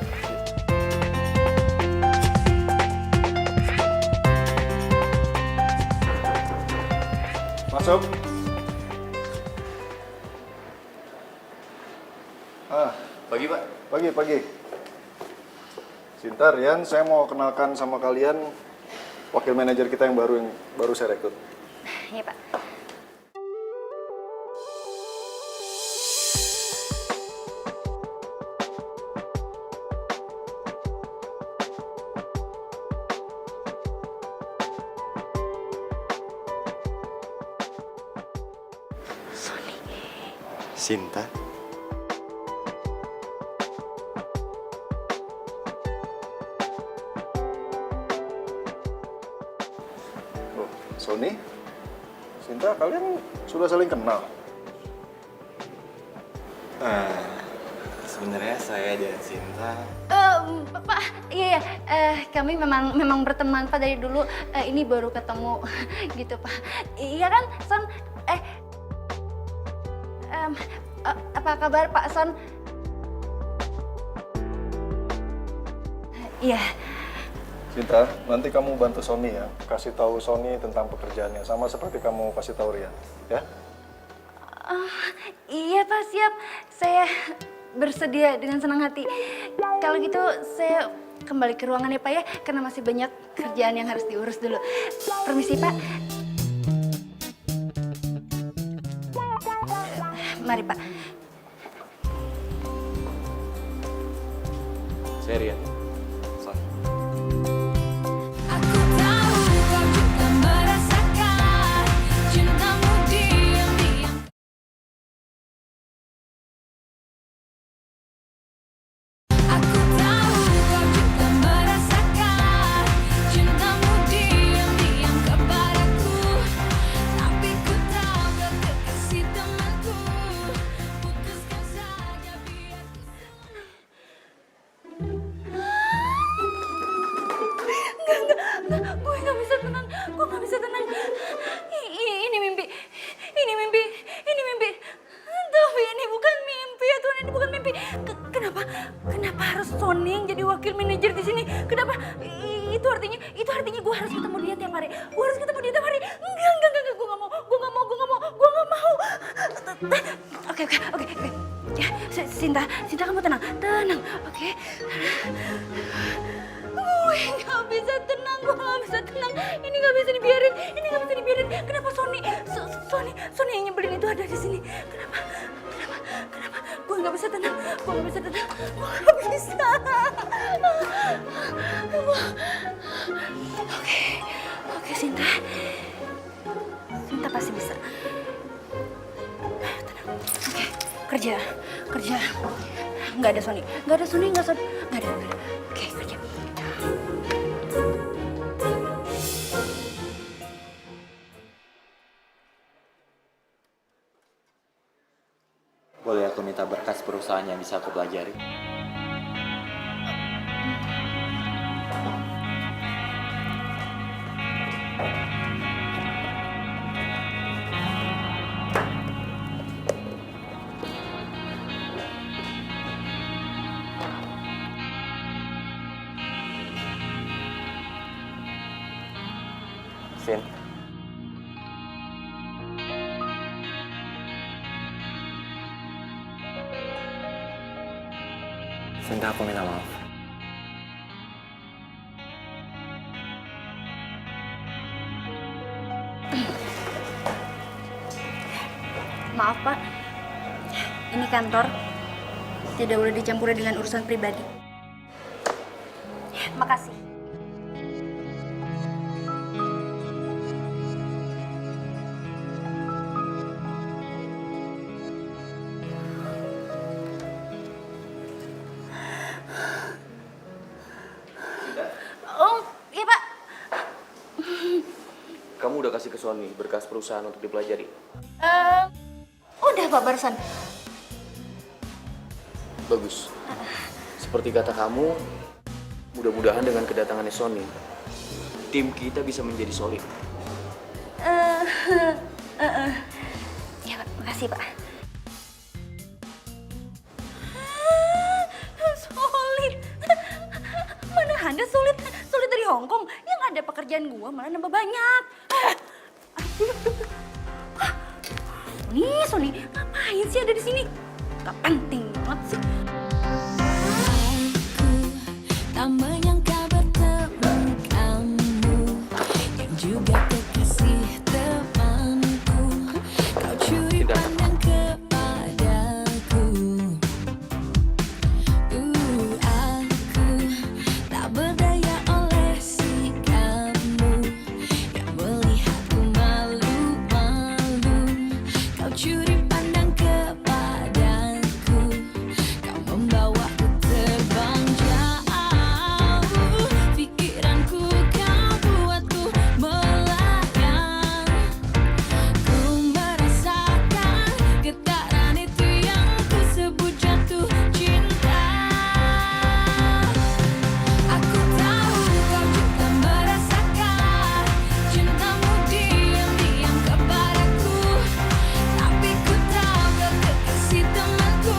Masuk. Pagi Pak. Pagi. Sinta, Rian, saya mau kenalkan sama kalian wakil manajer kita yang baru saya rekrut. Iya Pak. Sinta. Oh, Sony, Sinta, kalian sudah saling kenal? Sebenarnya saya dan Sinta. Pak, iya, kami memang berteman Pak dari dulu. Ini baru ketemu gitu Pak. Iya kan, Son? Apa kabar Pak Son? Iya. Sinta, nanti kamu bantu Sony ya. Kasih tahu Sony tentang pekerjaannya, sama seperti kamu kasih tahu Rian, ya? Iya Pak, siap. Saya bersedia dengan senang hati. Kalau gitu saya kembali ke ruangan ya Pak ya, karena masih banyak kerjaan yang harus diurus dulu. Permisi Pak. Mari Pak. Saya Rian. Aku tahu kau juga merasakan cintamu diam-diam. Aku tahu kau juga merasakan cintamu diam-diam kepadaku. Tapi ku tahu kau kekasih temanku. Putuskan saja biar ku Enggak, gue nggak bisa tenang. Gue nggak bisa tenang. Ini mimpi. Tapi ini bukan mimpi ya Tuhan, ini bukan mimpi. Kenapa harus Sony yang jadi wakil manajer di sini? Kenapa? Itu artinya gue harus ketemu dia tiap hari. Enggak, gue nggak mau. Oke. Ya, Sinta kamu tenang. Oke. Gue nggak bisa tenang. Ini nggak bisa dibiarin. Kenapa Sony yang nyebelin itu ada di sini? Kenapa? Gue nggak bisa tenang. Gue nggak bisa. Oke, Sinta pasti bisa. Tenang. Oke, kerja. Nggak ada Sony. Nggak ada. Oke, kerja. Boleh aku minta berkas perusahaan yang bisa aku pelajari? Sin. Sinta, aku minta maaf. Maaf Pak, ini kantor. Tidak boleh dicampuri dengan urusan pribadi. Makasih. Oh, iya Pak. udah kasih ke Sony berkas perusahaan untuk dipelajari. Udah Pak barusan. Bagus. Seperti kata kamu, mudah-mudahan dengan kedatangannya Sony, tim kita bisa menjadi solid. Ya Pak, makasih Pak. Solid. Mana ada solid? Solid dari Hongkong. Yang ada pekerjaan gua malah nambah banyak. Sony, ngapain sih ada di sini? Gak penting banget sih. Tak menyangka bertemu kamu yang juga kekasih temanku. Kau curi pandang kepadaku. Aku tak berdaya oleh sikapmu yang melihatku malu-malu. Kau curi pandang kepadaku. Kau membawaku terbang jauh. Pikiranku kau buatku melayang. Ku merasakan getaran itu yang ku sebut jatuh cinta. Aku tahu kau juga merasakan cintamu diam-diam kepadaku. Tapi ku tahu kau kekasih temanku.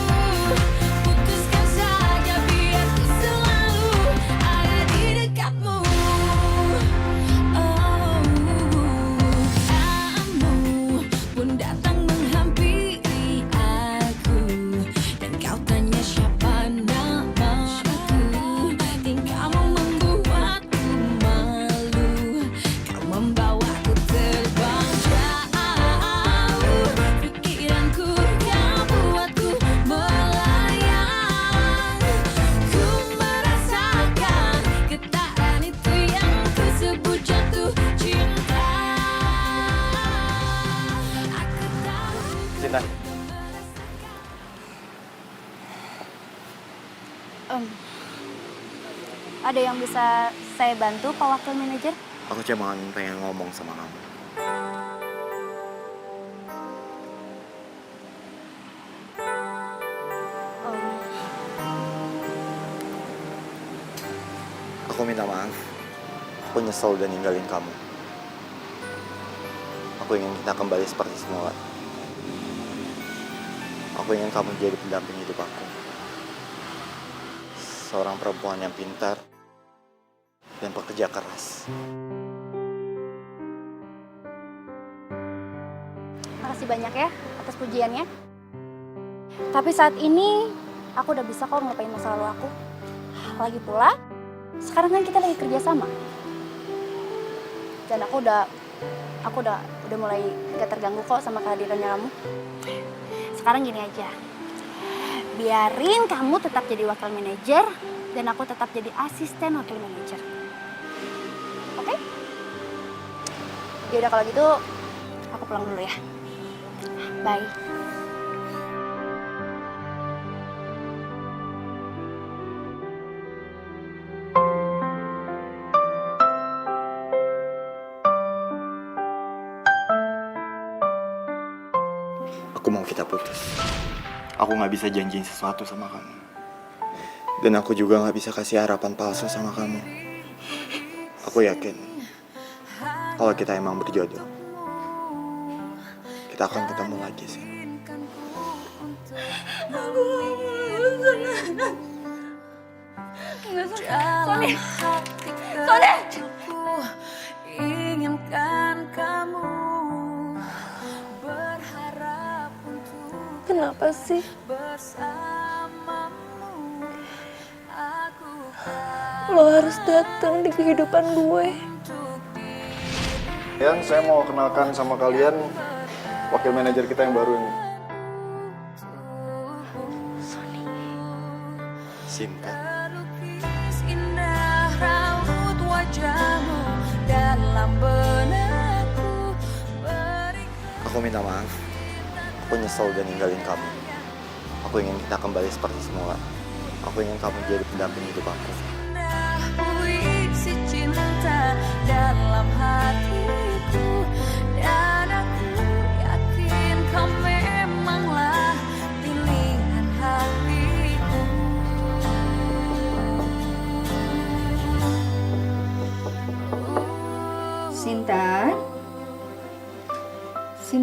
Putuskan saja biar ku selalu ada di dekatmu. Kamu pun datang menghampiri aku, dan kau tanya siapa namaku. Tingkahmu membuatku malu. Kau membawaku terbang jauh. Pikiranku kau buatku melayang. Ku merasakan getaran itu yang ku sebut jatuh cinta. Aku tahu. Sinta, Ada yang bisa saya bantu Pak Wakil Manajer? aku cuma pengen ngomong sama kamu. Aku minta maaf. Aku nyesel udah ninggalin kamu. Aku ingin kita kembali seperti semula. Aku ingin kamu jadi pendamping hidup aku. Seorang perempuan yang pintar dan pekerja keras. Makasih banyak ya atas pujiannya. Tapi saat ini aku udah bisa kok ngelupain masa lalu aku. Lagi pula, sekarang kan kita lagi kerja sama. Dan aku udah mulai gak terganggu kok sama kehadirannya kamu. Sekarang gini aja. Biarin kamu tetap jadi wakil manajer dan aku tetap jadi asisten wakil manajer. Oke? Yaudah kalau gitu aku pulang dulu ya. Bye. Aku mau kita putus. Aku gak bisa janjiin sesuatu sama kamu. Dan aku juga gak bisa kasih harapan palsu sama kamu. Aku yakin kalau kita emang berjodoh, kita akan ketemu lagi sih. Dalam hatiku inginkan kamu, berharap untuk Kenapa sih? bersamamu. Aku Lo harus datang di kehidupan gue. Yang saya mau kenalkan sama kalian wakil manajer kita yang baru ini. Sinta. terlukis indah raut wajahmu dalam benakku. Aku minta maaf. Aku nyesel udah ninggalin kamu. Aku ingin kita kembali seperti semula. Aku ingin kamu jadi pendamping hidup aku. Puisi cinta dalam hatiku.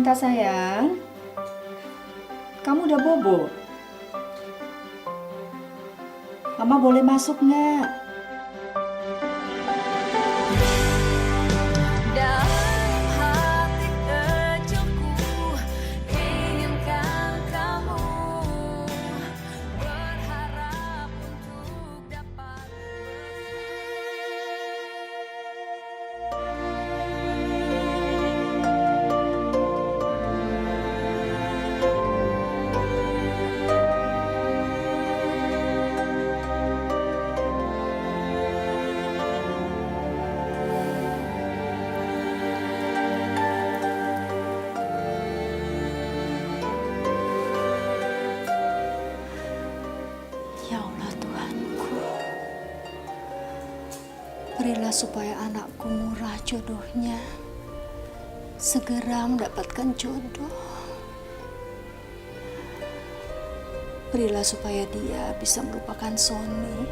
Cinta sayang, kamu udah bobo? Mama boleh masuk nggak? Dalam hati kecilku inginkan kamu, berharap untuk dapat Ya Allah Tuhanku, berilah supaya anakku murah jodohnya, segera mendapatkan jodoh. Berilah supaya dia bisa melupakan Sony.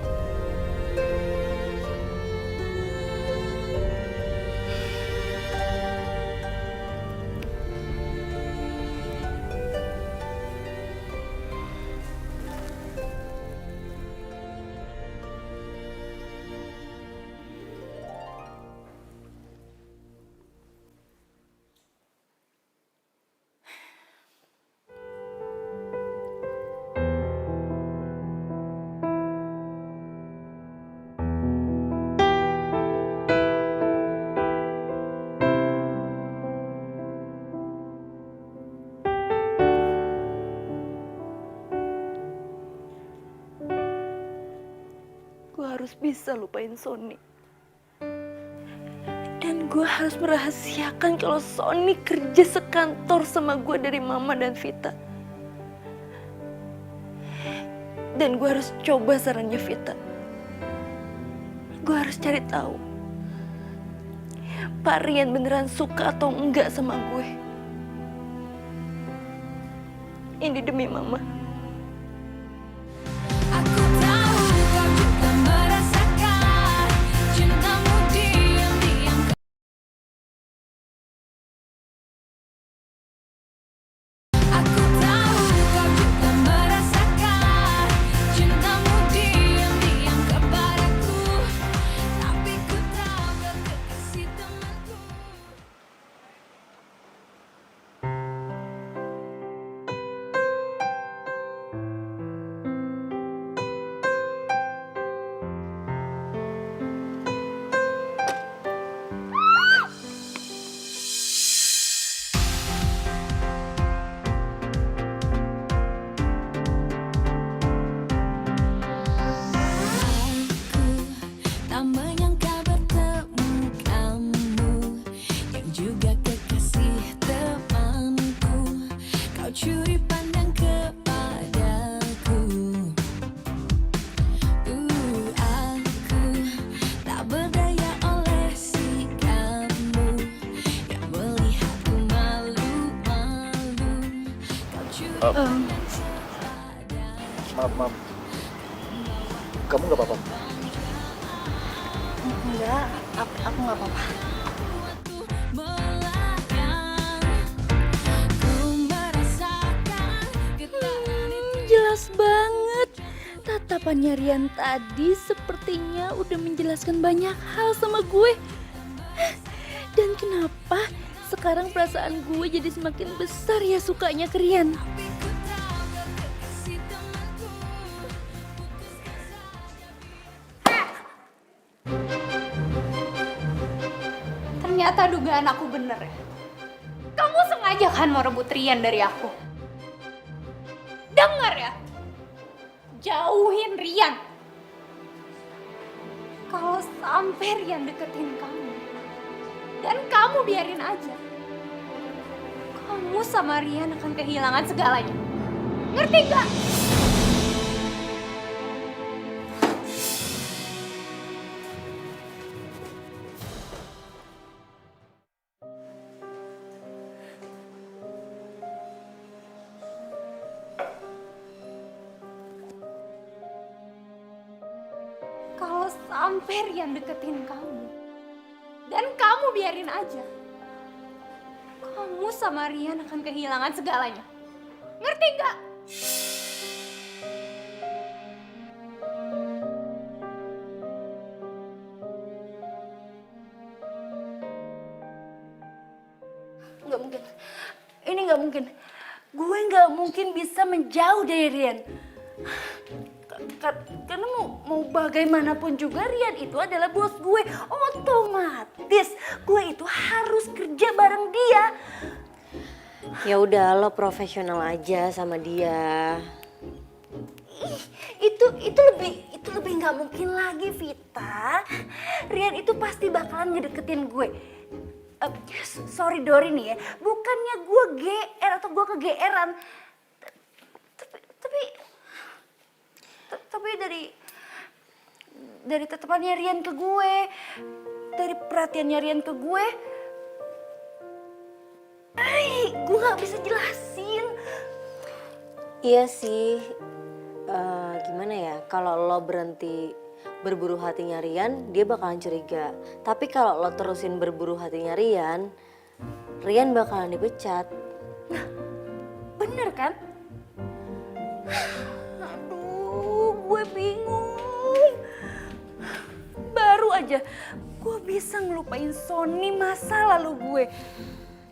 Gue harus bisa lupain Sony. Dan gue harus merahasiakan kalau Sony kerja sekantor sama gue dari Mama dan Vita. Dan gue harus coba sarannya Vita. Gue harus cari tahu Pak Rian beneran suka atau enggak sama gue. Ini demi Mama. Aku tahu kau juga merasakan cintamu diam-diam. Aku tahu kau juga merasakan cintamu diam-diam kepadaku. Tapi ku tahu kau kekasih temanku. Tak menyangka bertemu kamu, yang juga kekasih temanku. Kau curi pandang kepadaku. Aku tak berdaya oleh sikapmu yang melihatku malu-malu. Kau curi pandang Maaf. Kamu nggak apa-apa? Enggak, aku nggak apa-apa. Jelas banget. Tatapannya Rian tadi sepertinya udah menjelaskan banyak hal sama gue. Dan kenapa sekarang perasaan gue jadi semakin besar ya sukanya ke Rian? Ternyata dugaan aku bener ya. Kamu sengaja kan mau rebut Rian dari aku? Dengar ya, jauhin Rian. Kalau sampai Rian deketin kamu, dan kamu biarin aja, kamu sama Rian akan kehilangan segalanya. Ngerti gak? Kalau sampai Rian deketin kamu, dan kamu biarin aja, kamu kamu sama Rian akan kehilangan segalanya. Ngerti nggak? Nggak mungkin. Ini nggak mungkin. Gue nggak mungkin bisa menjauh dari Rian. Karena mau bagaimanapun juga Rian itu adalah bos gue. Otomatis gue itu harus kerja bareng dia. Ya udah, lo profesional aja sama dia. Itu lebih nggak mungkin lagi, Vita. Rian itu pasti bakalan ngedeketin gue. Sorry Dori nih ya, bukannya gue GR atau gue kegeeran. Tapi dari tatapannya Rian ke gue, dari perhatiannya Rian ke gue, gue nggak bisa jelasin. Iya sih, gimana ya, kalau lo berhenti berburu hatinya Rian, dia bakalan curiga. Tapi kalau lo terusin berburu hatinya Rian, Rian bakalan dipecat. Nah, bener kan? Aduh, gue bingung. Baru aja gue bisa ngelupain Sony masa lalu gue.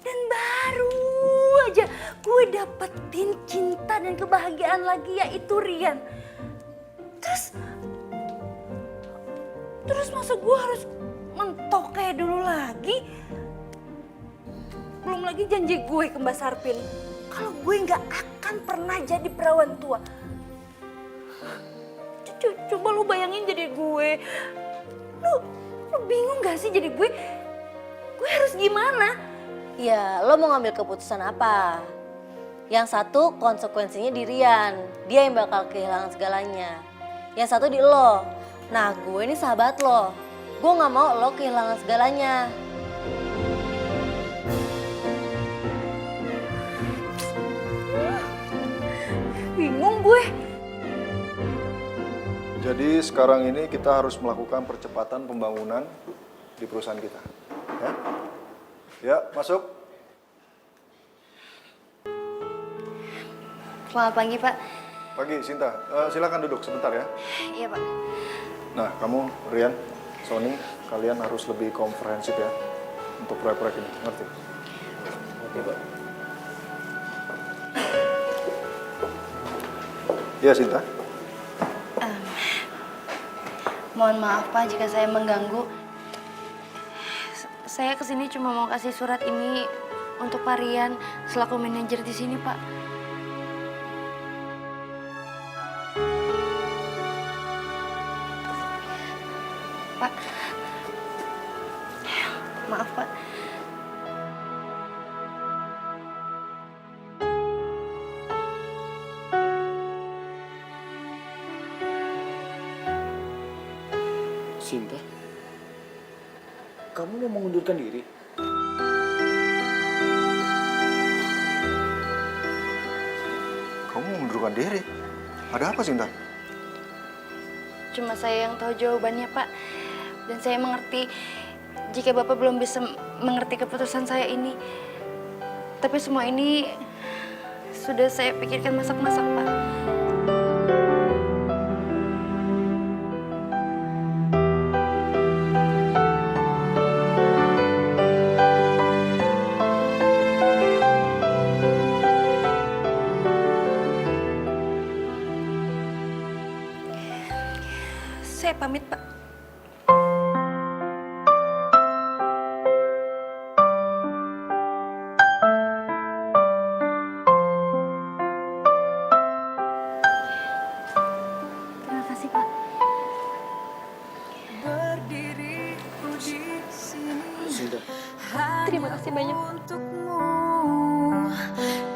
Dan baru aja gue dapetin cinta dan kebahagiaan lagi, yaitu Rian. Terus masa gue harus mentok kayak dulu lagi? Belum lagi janji gue ke Mbak Sarpin kalau gue nggak akan pernah jadi perawan tua. Coba lu bayangin jadi gue. Lu bingung gak sih jadi gue? Gue harus gimana? Ya, lo mau ngambil keputusan apa? Yang satu konsekuensinya di Rian, dia yang bakal kehilangan segalanya. Yang satu di lo. Nah, gue ini sahabat lo. Gue gak mau lo kehilangan segalanya. Bingung gue. Jadi sekarang ini kita harus melakukan percepatan pembangunan di perusahaan kita. Ya, ya masuk. Selamat pagi, Pak. Pagi, Sinta. Silakan duduk sebentar ya. Iya, Pak. Nah, kamu, Rian, Sony, kalian harus lebih komprehensif ya untuk proyek-proyek ini, ngerti? Oke, Pak. Ya, Sinta. Mohon maaf Pak jika saya mengganggu. Saya kesini cuma mau kasih surat ini untuk Pak Rian selaku manajer di sini, Pak. Pak, maaf Pak. Sinta, kamu mau mengundurkan diri? Kamu mengundurkan diri? Ada apa, Sinta? Cuma saya yang tahu jawabannya, Pak. Dan saya mengerti jika Bapak belum bisa mengerti keputusan saya ini. Tapi semua ini sudah saya pikirkan masak-masak, Pak. Saya pamit, Pak. Terima kasih, Pak. Berdiri di sini. Sinta. Terima kasih banyak. Untukmu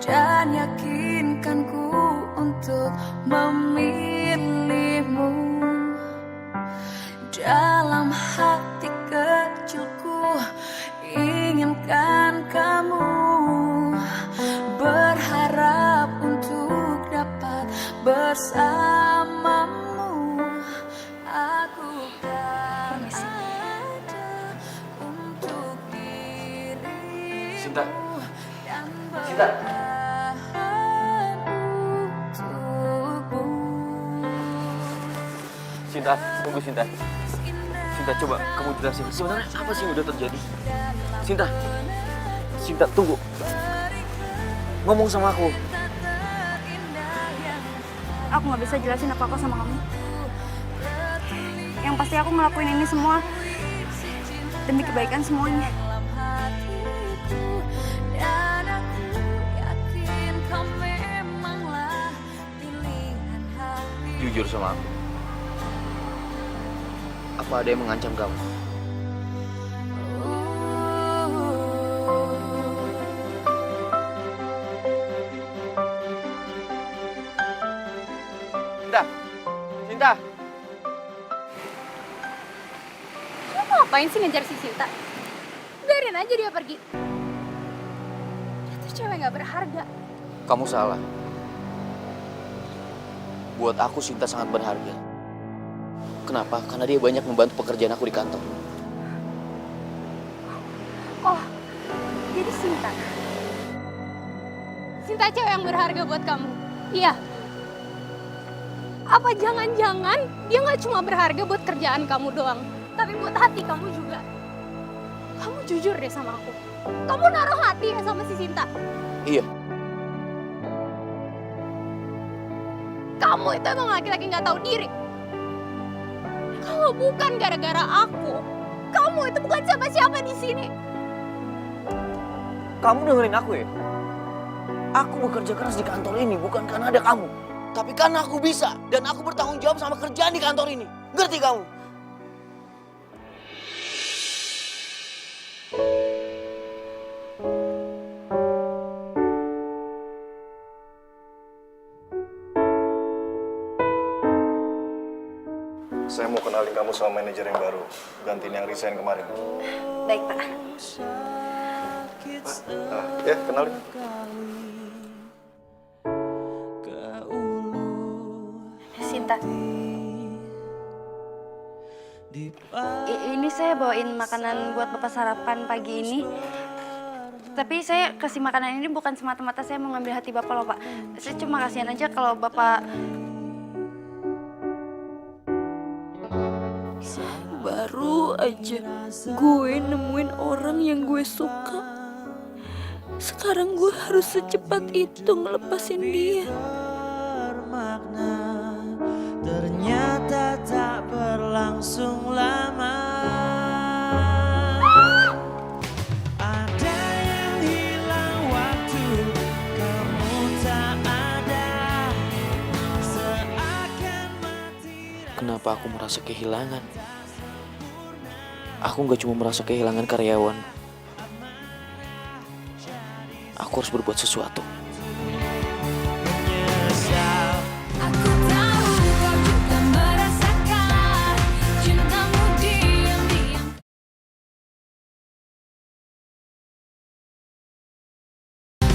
dan yakinkanku untuk memilihmu. Dalam hati kecilku inginkan kamu, berharap untuk dapat bersamamu. Aku kan ada untuk dirimu. Sinta, Sinta, tunggu Sinta. Sinta, coba kamu jelasin sebenarnya apa sih yang udah terjadi. Sinta, Sinta tunggu. Ngomong sama aku. Aku nggak bisa jelasin apa-apa sama kamu. Yang pasti aku ngelakuin ini semua demi kebaikan semuanya. Dan aku yakin kau memanglah pilihan hati. Jujur sama aku. Apa ada yang mengancam kamu? Sinta, Sinta. Lo ngapain sih ngejar si Sinta? Biarin aja dia pergi. Dia tuh cewek gak berharga. Kamu salah. Buat aku Sinta sangat berharga. Kenapa? Karena dia banyak membantu pekerjaan aku di kantor. Oh, jadi Sinta. Sinta cewek yang berharga buat kamu. Iya. Apa jangan-jangan dia gak cuma berharga buat kerjaan kamu doang, tapi buat hati kamu juga. Kamu jujur deh sama aku. Kamu naruh hati ya sama si Sinta. Iya. Kamu itu emang laki-laki gak tahu diri. Kalau bukan gara-gara aku, kamu itu bukan siapa-siapa di sini. Kamu dengerin aku ya? Aku bekerja keras di kantor ini bukan karena ada kamu. Tapi karena aku bisa dan aku bertanggung jawab sama kerjaan di kantor ini. Ngerti kamu? Saya mau kenalin kamu sama manajer yang baru, gantiin yang resign kemarin. Baik, Pak. Ya, kenalin. Sinta. Ini saya bawain makanan buat Bapak sarapan pagi ini. Tapi saya kasih makanan ini bukan semata-mata saya mau ngambil hati Bapak loh, Pak. Saya cuma kasihan aja kalau Bapak... Baru aja gue nemuin orang yang gue suka. Sekarang gue harus secepat itu ngelepasin dia. Ternyata tak berlangsung lama. Ada yang hilang waktu, kamu tak ada. Seakan mati. Kenapa aku merasa kehilangan? Aku nggak cuma merasa kehilangan karyawan. Aku harus berbuat sesuatu. Aku tahu kau juga merasakan cintamu diam-diam.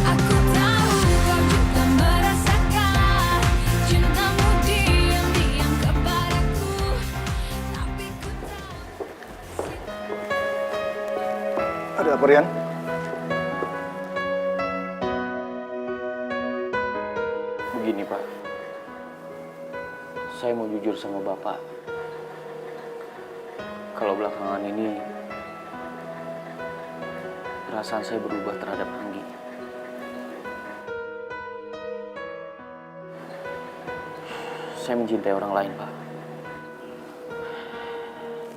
Aku tahu kau juga merasakan cintamu diam-diam kepadaku. Tapi ku Ada apa, Rian? Begini, Pak. Saya mau jujur sama Bapak. Kalau belakangan ini perasaan saya berubah terhadap Anggi. Saya mencintai orang lain, Pak.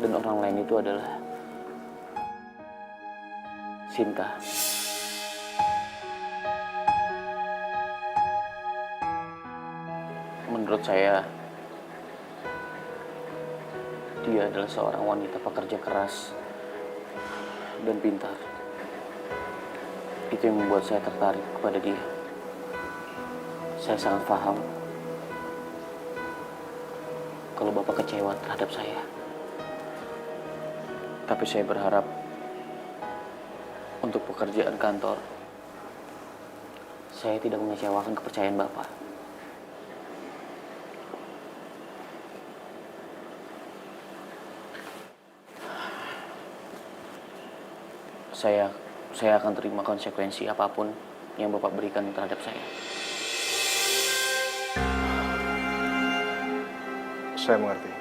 Dan orang lain itu adalah Sinta. Menurut saya, dia adalah seorang wanita pekerja keras dan pintar. Itu yang membuat saya tertarik kepada dia. Saya sangat paham kalau Bapak kecewa terhadap saya. Tapi saya berharap untuk pekerjaan kantor, saya tidak mengecewakan kepercayaan Bapak. Saya akan terima konsekuensi apapun yang Bapak berikan terhadap saya. Saya mengerti.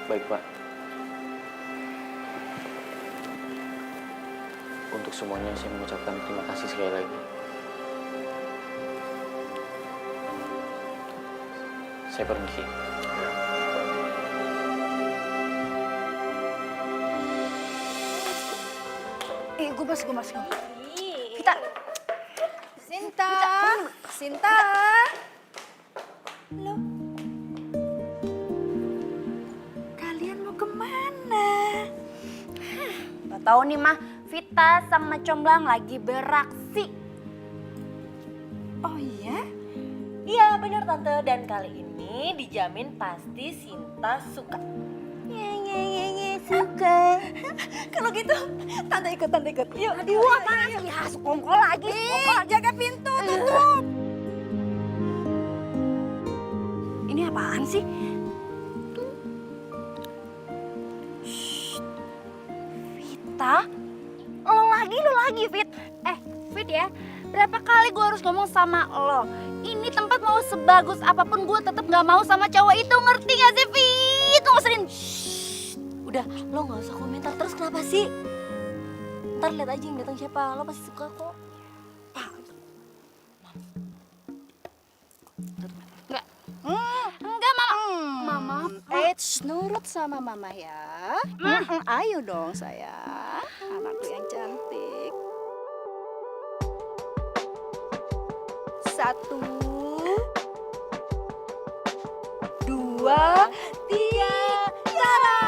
Baik, Pak. Untuk semuanya saya mengucapkan terima kasih sekali lagi. Saya permisi. Gue masuk. Kita. Sinta, Sinta. Loh. Kalian mau kemana? Gak tahu nih mah, Vita sama Comblang lagi beraksi. Oh iya? Iya benar tante, dan kali ini dijamin pasti Sinta suka. Suka. Kalau gitu, tante ikut. Yuk, aduh, apaan sih? Ya, sekongkol lagi. Sekongkol, jaga pintu, tutup. Ini apaan sih? Shh. Vita? Lo lagi, Fit. Fit ya, berapa kali gue harus ngomong sama lo? Ini tempat mau sebagus apapun, gue tetap gak mau sama cowok itu, ngerti gak sih, Fit? Lo gak sering. Udah, lo gak usah komentar terus, kenapa sih? Ntar lihat aja yang datang siapa, lo pasti suka kok. Enggak, Mama. Nurut sama mama ya. Ayo dong sayang, anakku yang cantik. 1, 2, 3, jalan.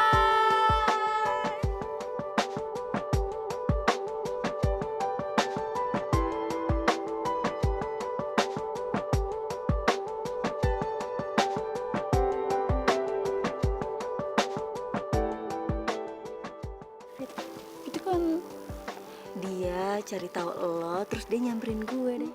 Itu kan dia cari tahu lo, terus dia nyamperin gue deh.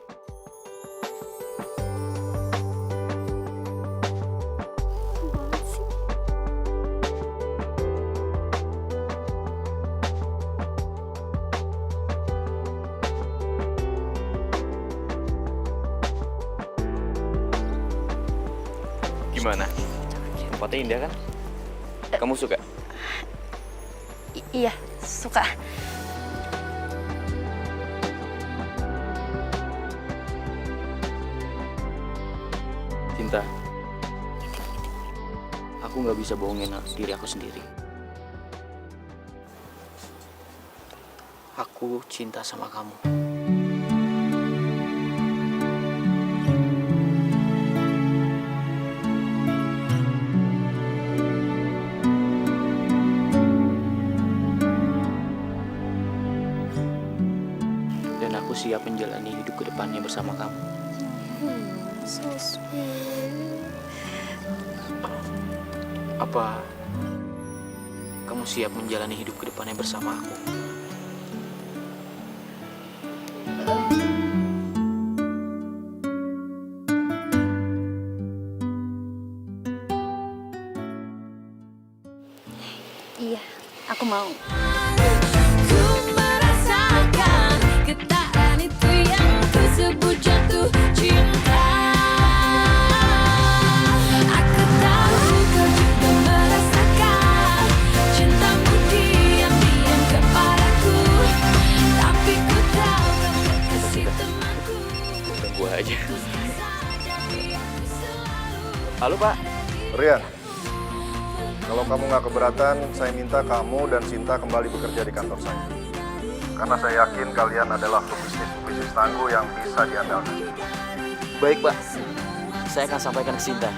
Gimana? Tempatnya indah kan? Kamu suka? Iya, suka. Cinta, aku nggak bisa bohongin diri aku sendiri. Aku cinta sama kamu. Dan aku siap menjalani hidup ke depannya bersama kamu. So sweet. Apa kamu siap menjalani hidup ke depannya bersama aku? Iya, aku mau. Ku merasakan getaran itu yang ku sebut jatuh cinta. Aku tahu kau juga merasakan cintamu diam-diam kepadaku. Tapi ku tahu kau kasih temanku. Udah gua aja. Halo Pak. Rian, kalau kamu nggak keberatan, saya minta kamu dan Sinta kembali bekerja di kantor saya. Karena saya yakin kalian adalah pebisnis tangguh yang bisa diandalkan. Baik Pak, saya akan sampaikan ke Sinta.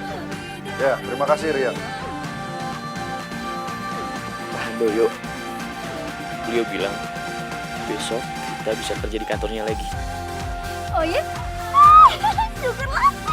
Ya, terima kasih Rian. Pak Handoyo, beliau bilang besok kita bisa kerja di kantornya lagi. Oh ya? Syukurlah.